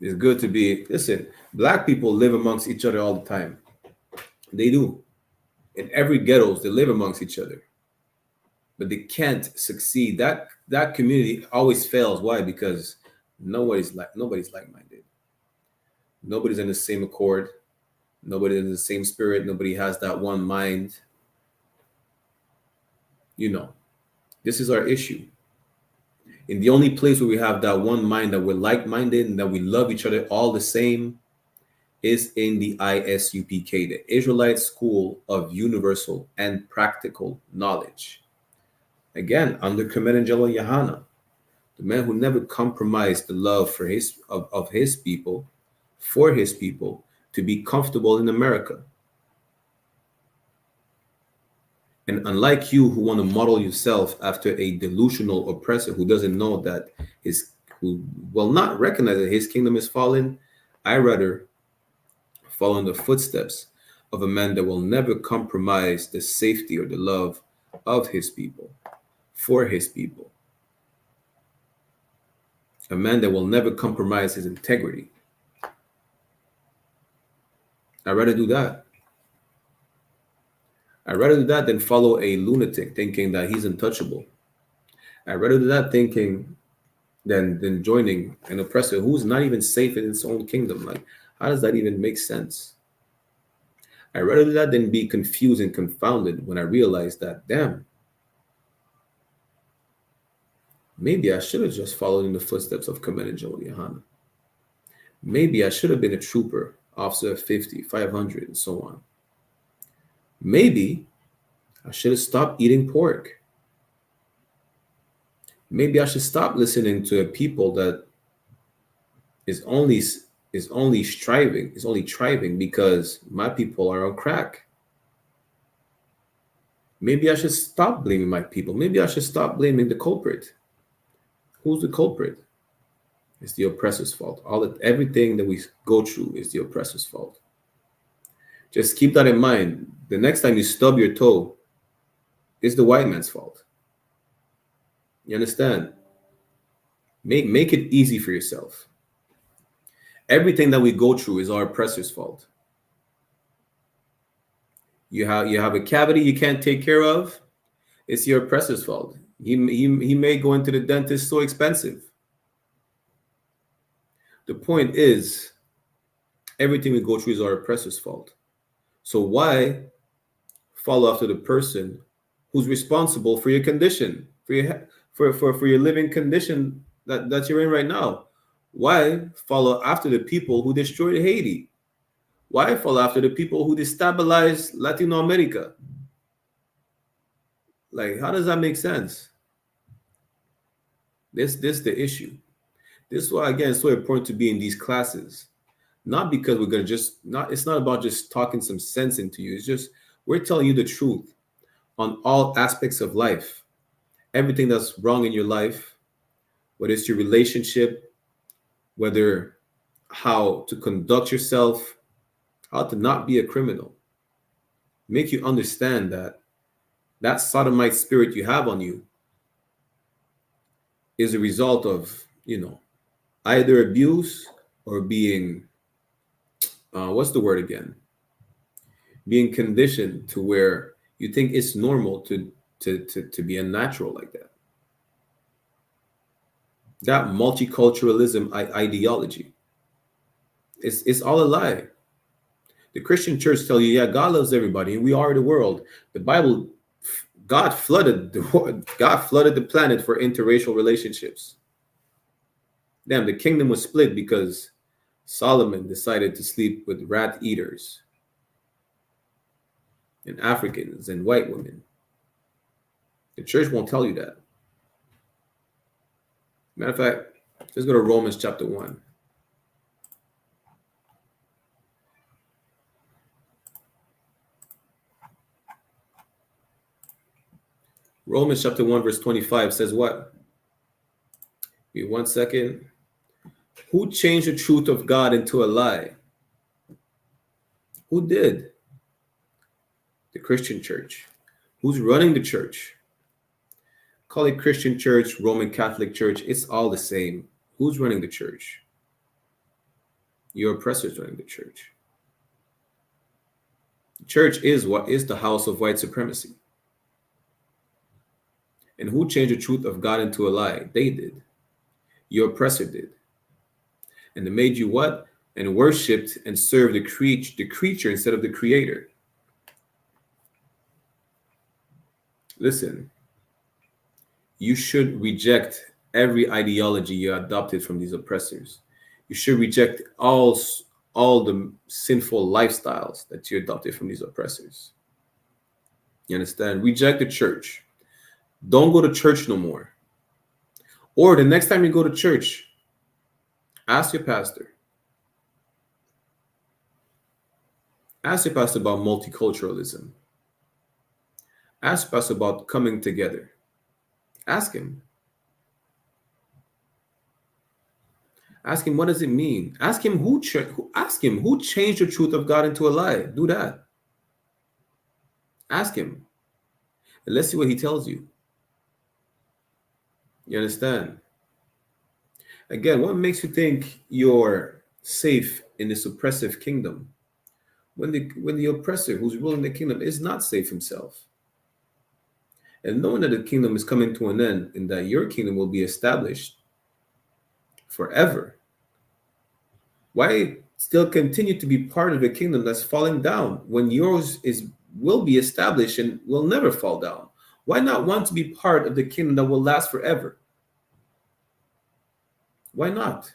[SPEAKER 12] It's good to be, listen, Black people live amongst each other all the time. They do. In every ghettos, they live amongst each other. But they can't succeed. That community always fails. Why? Because nobody's like-minded. Nobody's in the same accord. Nobody's in the same spirit. Nobody has that one mind. You know, this is our issue. In the only place where we have that one mind, that we're like-minded and that we love each other all the same, is in the ISUPK, the Israelite School of Universal and Practical Knowledge. Again, under Command and Joel YAHANNA, the man who never compromised the love for of his people, for his people, to be comfortable in America. And unlike you who want to model yourself after a delusional oppressor who doesn't know that who will not recognize that his kingdom is fallen, I rather follow in the footsteps of a man that will never compromise the safety or the love of his people, for his people. A man that will never compromise his integrity. I'd rather do that. I'd rather do that than follow a lunatic thinking that he's untouchable. I'd rather do that thinking than joining an oppressor who's not even safe in his own kingdom. Like, how does that even make sense? I'd rather do that than be confused and confounded when I realize that, damn, maybe I should have just followed in the footsteps of Command and Joel YAHANNA. Maybe I should have been a trooper, officer of 50, 500, and so on. Maybe I should have stopped eating pork. Maybe I should stop listening to a people that is only thriving because my people are on crack. Maybe I should stop blaming my people. Maybe I should stop blaming the culprit. Who's the culprit? It's the oppressor's fault. Everything that we go through is the oppressor's fault. Just keep that in mind. The next time you stub your toe, it's the white man's fault. You understand? Make it easy for yourself. Everything that we go through is our oppressor's fault. You have a cavity you can't take care of, it's your oppressor's fault. He may go into the dentist so expensive. The point is, everything we go through is our oppressor's fault. So why follow after the person who's responsible for your condition, for your living condition that you're in right now? Why follow after the people who destroyed Haiti? Why follow after the people who destabilized Latino America? Like, how does that make sense? This the issue. This is why, again, it's so important to be in these classes. Not because we're going to it's not about just talking some sense into you. It's just, we're telling you the truth on all aspects of life. Everything that's wrong in your life, whether it's your relationship, whether how to conduct yourself, how to not be a criminal. Make you understand that sodomite spirit you have on you is a result of, either abuse or being, what's the word again? Being conditioned to where you think it's normal to be unnatural like that. That multiculturalism ideology, it's all a lie. The Christian church tell you, yeah, God loves everybody and we are the world. The Bible, God flooded the planet for interracial relationships. Damn, the kingdom was split because Solomon decided to sleep with rat eaters and Africans and white women. The church won't tell you that. Matter of fact, let's go to Romans chapter 1. Romans chapter 1 verse 25 says what? Give me 1 second. Who changed the truth of God into a lie? Who did? The Christian church. Who's running the church? Call it Christian church, Roman Catholic church. It's all the same. Who's running the church? Your oppressor's running the church. The church is the house of white supremacy. And who changed the truth of God into a lie? They did. Your oppressor did. And they made you what? And worshipped and served the creature instead of the creator. Listen, you should reject every ideology you adopted from these oppressors. You should reject all the sinful lifestyles that you adopted from these oppressors. You understand? Reject the church. Don't go to church no more. Or the next time you go to church, ask your pastor. Ask your pastor about multiculturalism. Ask your pastor about coming together. Ask him. Ask him, what does it mean? Ask him who changed the truth of God into a lie. Do that. Ask him. And let's see what he tells you. You understand? Again, what makes you think you're safe in this oppressive kingdom when the oppressor who's ruling the kingdom is not safe himself? And knowing that the kingdom is coming to an end and that your kingdom will be established forever, why still continue to be part of the kingdom that's falling down when yours will be established and will never fall down? Why not want to be part of the kingdom that will last forever? Why not?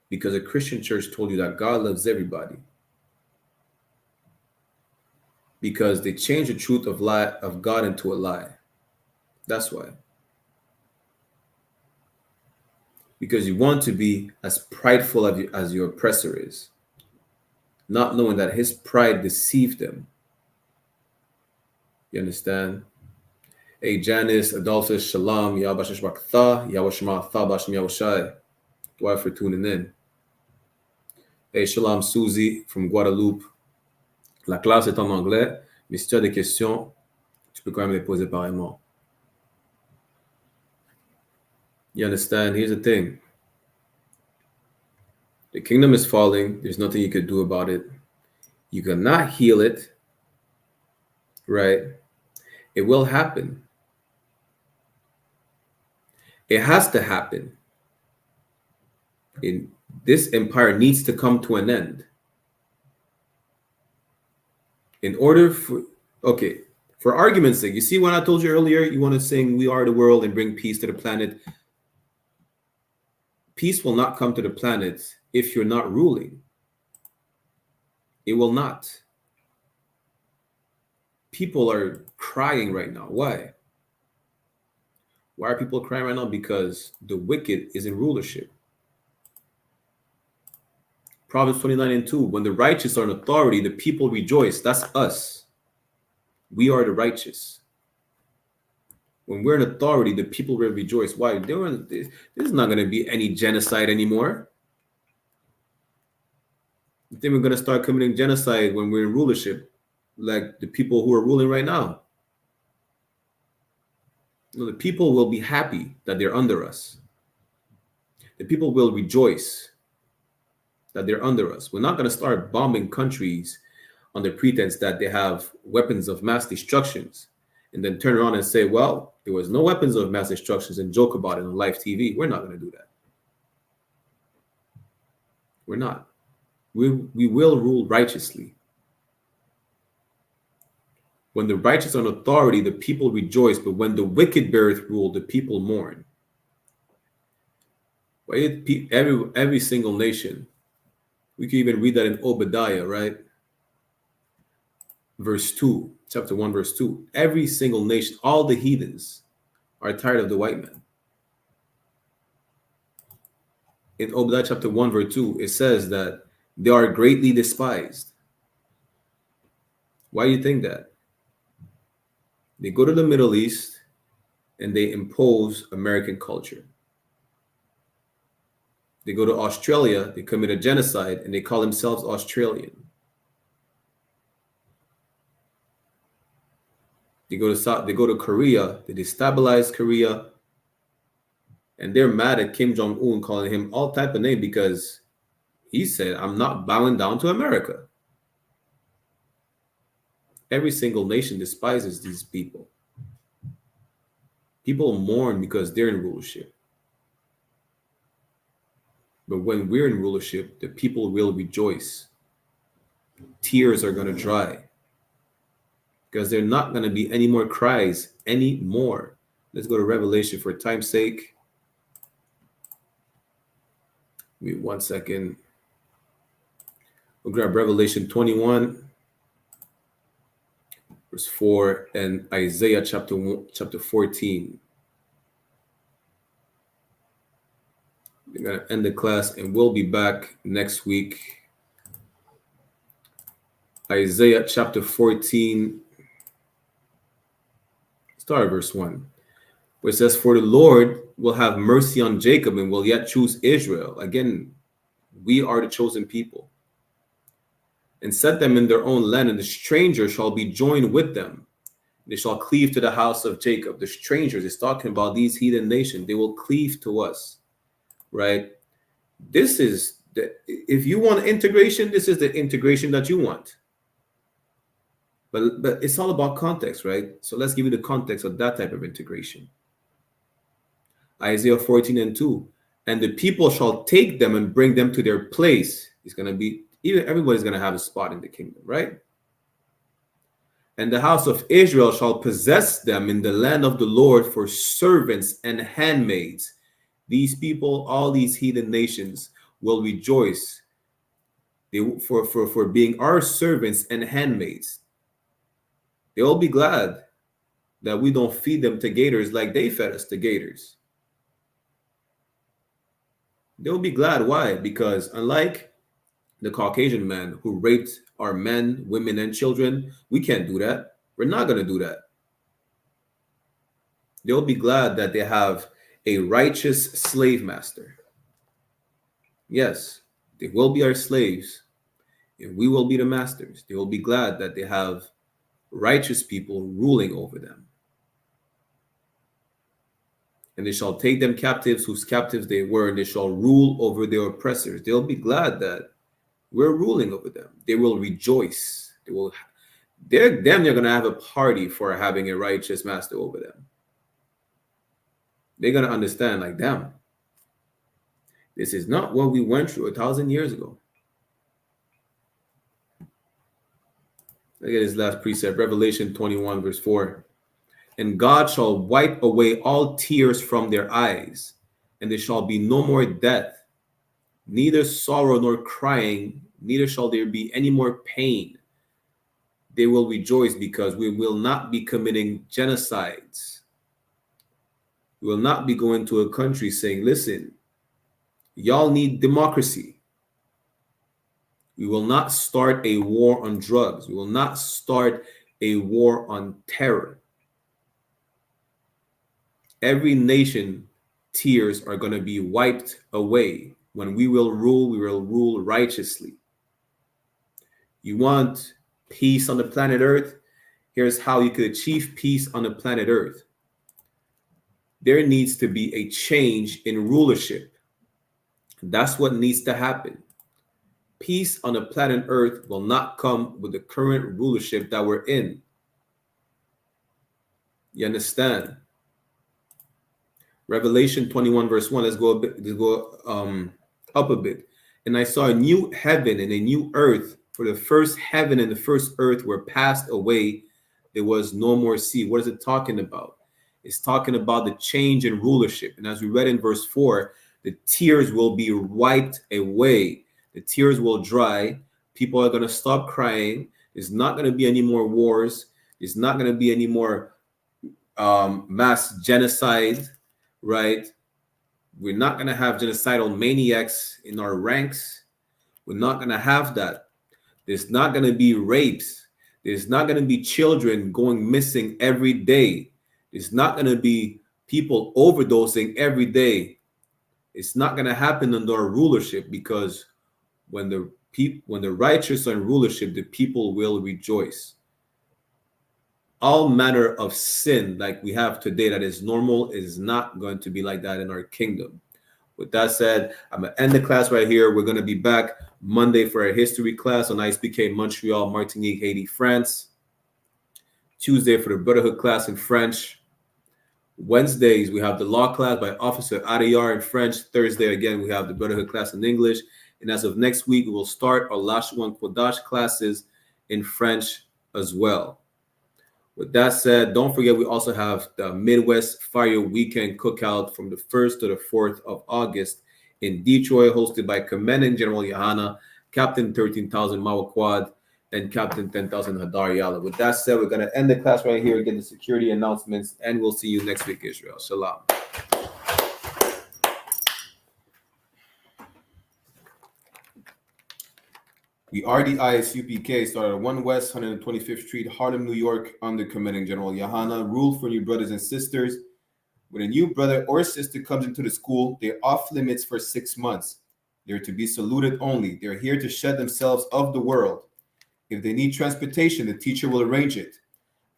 [SPEAKER 12] Because a Christian church told you that God loves everybody. Because they changed the truth of God into a lie. That's why. Because you want to be as prideful as your oppressor is, not knowing that his pride deceived them. You understand? Hey, Janice, Adolphus, Shalom, Yahweh Shebrakatha, Yahweh Shema Tha Bashem Yahushai. Why for tuning in? Hey, Shalom, Susie from Guadeloupe. La classe est en anglais, mais si tu as des questions, tu peux quand même les poser pareillement. You understand? Here's the thing. The kingdom is falling. There's nothing you could do about it. You cannot heal it, right? It will happen. It has to happen. This empire needs to come to an end. In order for, for argument's sake, you see when I told you earlier, you want to sing "We Are the World" and bring peace to the planet. Peace will not come to the planet if you're not ruling. It will not. People are crying right now. Why? Why are people crying right now? Because the wicked is in rulership. Proverbs 29:2, when the righteous are in authority, the people rejoice. That's us. We are the righteous. When we're in authority, the people will rejoice. Why? There's not going to be any genocide anymore. You think we're going to start committing genocide when we're in rulership, like the people who are ruling right now? No, the people will be happy that they're under us. The people will rejoice that they're under us. We're not going to start bombing countries on the pretense that they have weapons of mass destructions and then turn around and say, well, there was no weapons of mass destructions and joke about it on live TV. We're not going to do that. We're not. We will rule righteously. When the righteous are in authority, the people rejoice, but when the wicked beareth rule, the people mourn. Every single nation, we can even read that in Obadiah, right? Verse 2, chapter 1, verse 2. Every single nation, all the heathens are tired of the white man. In Obadiah chapter 1, verse 2, it says that they are greatly despised. Why do you think that? They go to the Middle East and they impose American culture. They go to Australia, they commit a genocide, and they call themselves Australian. They go to Korea, they destabilize Korea, and they're mad at Kim Jong-un, calling him all type of name because he said, I'm not bowing down to America. Every single nation despises these people. People mourn because they're in rulership. But when we're in rulership, the people will rejoice. Tears are going to dry. Because there are not going to be any more cries anymore. Let's go to Revelation for time's sake. Give me 1 second. We'll grab Revelation 21, verse 4, and Isaiah chapter 14. We're going to end the class, and we'll be back next week. Isaiah chapter 14, start at verse 1, where it says, for the Lord will have mercy on Jacob and will yet choose Israel. Again, we are the chosen people. And set them in their own land, and the stranger shall be joined with them. They shall cleave to the house of Jacob. The strangers is talking about these heathen nations. They will cleave to us, right? This is if you want integration, this is the integration that you want. But it's all about context, right? So let's give you the context of that type of integration. Isaiah 14:2, and the people shall take them and bring them to their place. It's going to be, everybody's going to have a spot in the kingdom, right? And the house of Israel shall possess them in the land of the Lord for servants and handmaids. These people, all these heathen nations, will rejoice for being our servants and handmaids. They will be glad that we don't feed them to gators like they fed us to gators. They'll be glad. Why? Because unlike the Caucasian man who raped our men, women, and children, we can't do that. We're not going to do that. They'll be glad that they have a righteous slave master. Yes, they will be our slaves, and we will be the masters. They will be glad that they have righteous people ruling over them. And they shall take them captives whose captives they were, and they shall rule over their oppressors. They'll be glad that we're ruling over them. They will rejoice. They're going to have a party for having a righteous master over them. They're going to understand, like, damn, this is not what we went through 1,000 years ago. Look at his last precept, Revelation 21, verse 4. And God shall wipe away all tears from their eyes, and there shall be no more death, neither sorrow nor crying, neither shall there be any more pain. They will rejoice because we will not be committing genocides. We will not be going to a country saying, listen, y'all need democracy. We will not start a war on drugs. We will not start a war on terror. Every nation tears are going to be wiped away. When we will rule righteously. You want peace on the planet Earth? Here's how you could achieve peace on the planet Earth. There needs to be a change in rulership. That's what needs to happen. Peace on the planet Earth will not come with the current rulership that we're in. You understand? Revelation 21 verse 1. Let's go up a bit. And I saw a new heaven and a new earth, for the first heaven and the first earth were passed away. There was no more sea. What is it talking about? It's talking about the change in rulership. And as we read in verse 4, the tears will be wiped away. The tears will dry. People are going to stop crying. There's not going to be any more wars. There's not going to be any more mass genocide, right? We're not going to have genocidal maniacs in our ranks. We're not going to have that. There's not going to be rapes. There's not going to be children going missing every day. There's not going to be people overdosing every day. It's not going to happen under our rulership, because when the righteous are in rulership, the people will rejoice. All manner of sin like we have today that is normal is not going to be like that in our kingdom. With that said, I'm going to end the class right here. We're going to be back Monday for a history class on ISUPK Montreal, Martinique, Haiti, France. Tuesday for the Brotherhood class in French. Wednesdays, we have the law class by Officer Adayar in French. Thursday, again, we have the Brotherhood class in English. And as of next week, we will start our Lashuan Kodash classes in French as well. With that said, don't forget we also have the Midwest Fire Weekend Cookout from the 1st to the 4th of August in Detroit, hosted by Commanding General YAHANNA, Captain 13,000 Mawaquad, and Captain 10,000 Hadar Yala. With that said, we're going to end the class right here, get the security announcements, and we'll see you next week, Israel. Shalom. We are the I.S.U.P.K, started at 1 West 125th Street, Harlem, New York, under Commanding General YAHANNA. Rule for new brothers and sisters. When a new brother or sister comes into the school, they're off limits for 6 months. They're to be saluted only. They're here to shed themselves of the world. If they need transportation, the teacher will arrange it.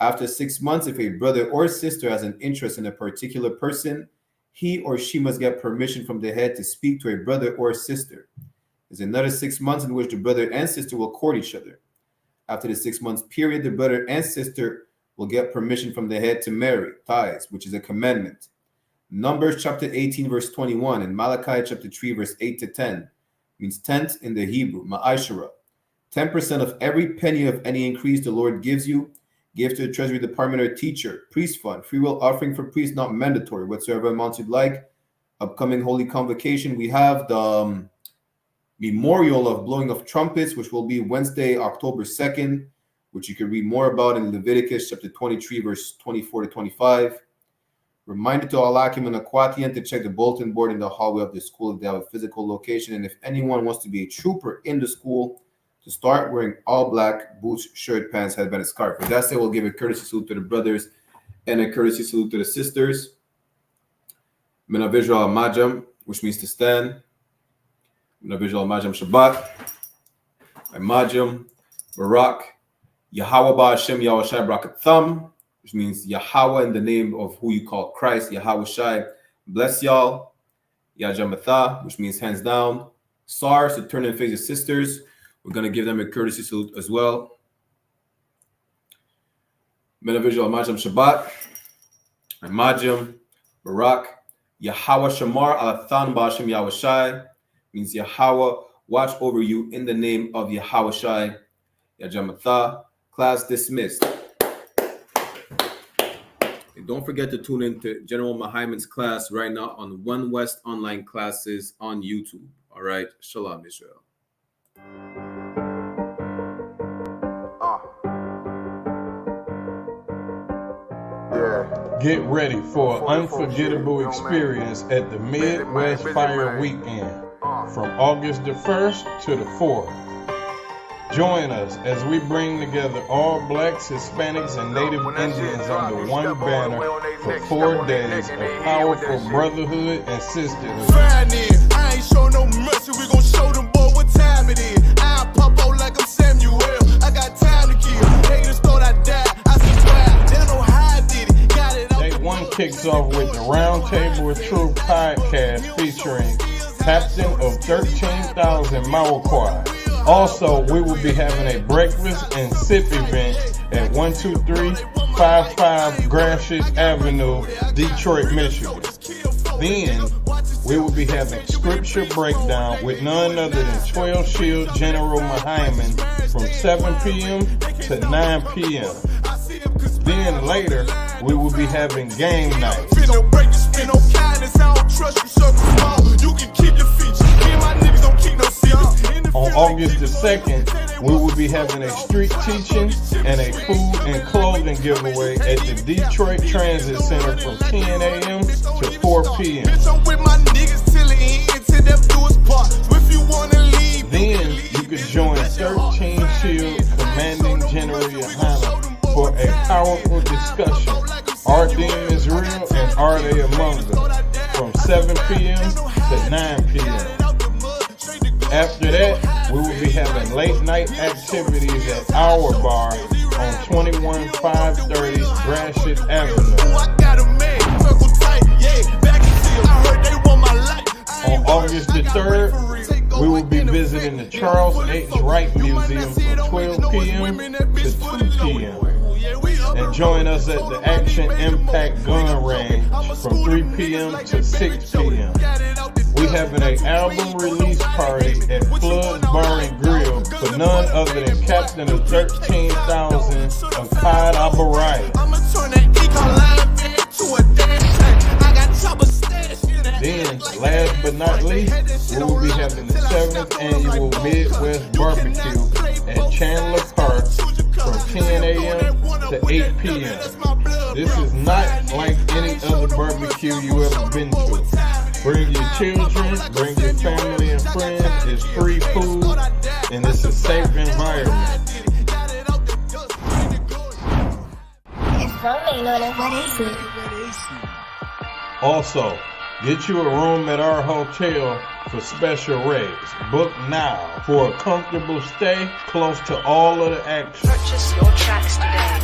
[SPEAKER 12] After 6 months, if a brother or sister has an interest in a particular person, he or she must get permission from the head to speak to a brother or sister. There's another 6 months in which the brother and sister will court each other. After the 6 months period, the brother and sister will get permission from the head to marry, TITHES, which is a commandment. Numbers chapter 18, verse 21, and Malachi chapter 3, verse 8 to 10 means tenth in the Hebrew, ma'ashara. 10% of every penny of any increase the Lord gives you, give to the treasury department or teacher, priest fund, free will offering for priests, not mandatory, whatsoever amounts you'd like. Upcoming holy convocation, we have the memorial of blowing of trumpets, which will be Wednesday, October 2nd, which you can read more about in Leviticus chapter 23, verse 24 to 25. Reminder to all Akim and Akwatian to check the bulletin board in the hallway of the school if they have a physical location. And if anyone wants to be a trooper in the school, to start wearing all black boots, shirt, pants, headband, and scarf. With that said, we'll give a courtesy salute to the brothers and a courtesy salute to the sisters. Mina visual majam, which means to stand. Mina visual majam Shabbat. Majam, Barak, Yahweh Ba Hashem Yahweh Shai Brakat Thumb, which means Yahweh in the name of who you call Christ, Yahweh Shai. Bless y'all. Yajamatha, which means hands down. SARS, to turn and face your sisters. We're going to give them a courtesy salute as well. Menavijal Majam Shabbat. Majam, Barak, Yahweh Shamar Alathan Bashim Yahweh Shai, means Yahweh watch over you in the name of Yahweh Shai. Yajamatha. Class dismissed. And don't forget to tune in to General Mahaiman's class right now on One West Online Classes on YouTube. All right. Shalom, Israel.
[SPEAKER 8] Get ready for an unforgettable experience at the Midwest Fire Weekend from August the 1st to the 4th. Join us as we bring together all blacks, Hispanics, and Native Indians under one banner for 4 days of powerful brotherhood and sisterhood.
[SPEAKER 6] I ain't show no mercy, we gon' show them boy what time it is. I'll pop out like I'm Samuel. I got time to kill. Haters thought I died, I survived. They don't know how I did it. Got it.
[SPEAKER 8] Day 1 kicks off with the Roundtable of Truth podcast featuring Captain of 13,000 Mauaquai. Also, we will be having a breakfast and sip event at 12355 Gratiot Avenue, Detroit, Michigan. Then, we will be having scripture breakdown with none other than 12 Shield General Mahaiman from 7 p.m. to 9 p.m. Then later, we will be having game night. On August the 2nd, we will be having a street teaching and a food and clothing giveaway at the Detroit Transit Center from 10 a.m. to 4 p.m. Then you can join 13 Shield Commanding General YAHANNA for a powerful discussion. Our theme is real and are they among them? From 7 p.m. to 9 p.m. After that, we will be having late night activities at our bar on 21530 Gratiot Avenue. On August the 3rd, we will be visiting the Charles H. Wright Museum from 12 p.m. to 2 p.m. And join us at the Action Impact Gun Range from 3 p.m. to 6 p.m. We having an album release party at Flood Bar and Grill for none other than Captain of 13,000 of Clyde Abarai. Then, last but not least, we will be having the 7th annual Midwest Barbecue at Chandler Park from 10 a.m. to 8 p.m. This is not like any other barbecue you ever been to. Bring your children, bring your family and friends. It's free food and it's a safe environment. Also, get you a room at our hotel for special rates. Book now for a comfortable stay close to all of the action.
[SPEAKER 9] Purchase your tracks today.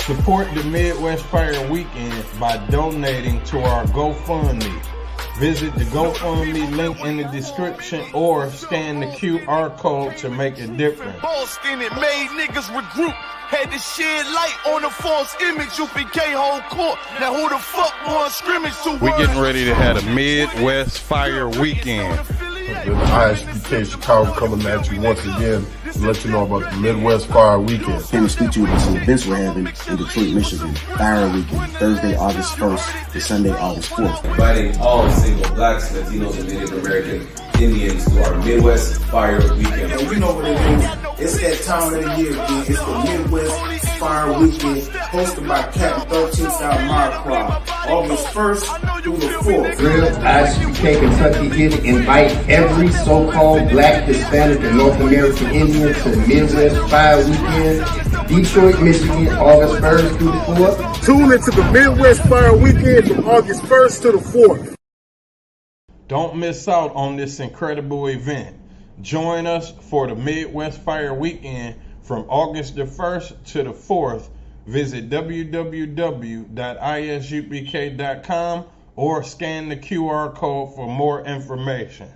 [SPEAKER 8] Support the Midwest Fire Weekend by donating to our GoFundMe. Visit the GoFundMe link in the description or scan the QR code to make a difference.
[SPEAKER 6] Boston, it made niggas regroup. Had to shed light on the false image. ISUPK whole court. Now who the fuck won scrimmage to?
[SPEAKER 8] We're getting ready to have a Midwest Fire Weekend.
[SPEAKER 10] The I.S.U.P.K Chicago coming at you once again to let you know about the Midwest Fire Weekend.
[SPEAKER 14] Came to speak to you about some events we're having in Detroit, Michigan. Fire Weekend, Thursday, August 1st to Sunday, August 4th.
[SPEAKER 12] Inviting all single blacks, Latinos, and Native American Indians to our Midwest Fire Weekend.
[SPEAKER 11] And you know what it is. It's that time of the year again. It's the Midwest Fire Weekend, hosted by Captain 13th out Marquardt, August 1st through the 4th.
[SPEAKER 13] Real I.S.U.P.K. Kentucky here to invite every so-called Black, Hispanic, and North American Indian to the Midwest Fire Weekend, Detroit, Michigan, August 1st through the 4th.
[SPEAKER 6] Tune into the Midwest Fire Weekend from August 1st to the 4th.
[SPEAKER 8] Don't miss out on this incredible event. Join us for the Midwest Fire Weekend from August the 1st to the 4th. Visit www.isupk.com or scan the QR code for more information.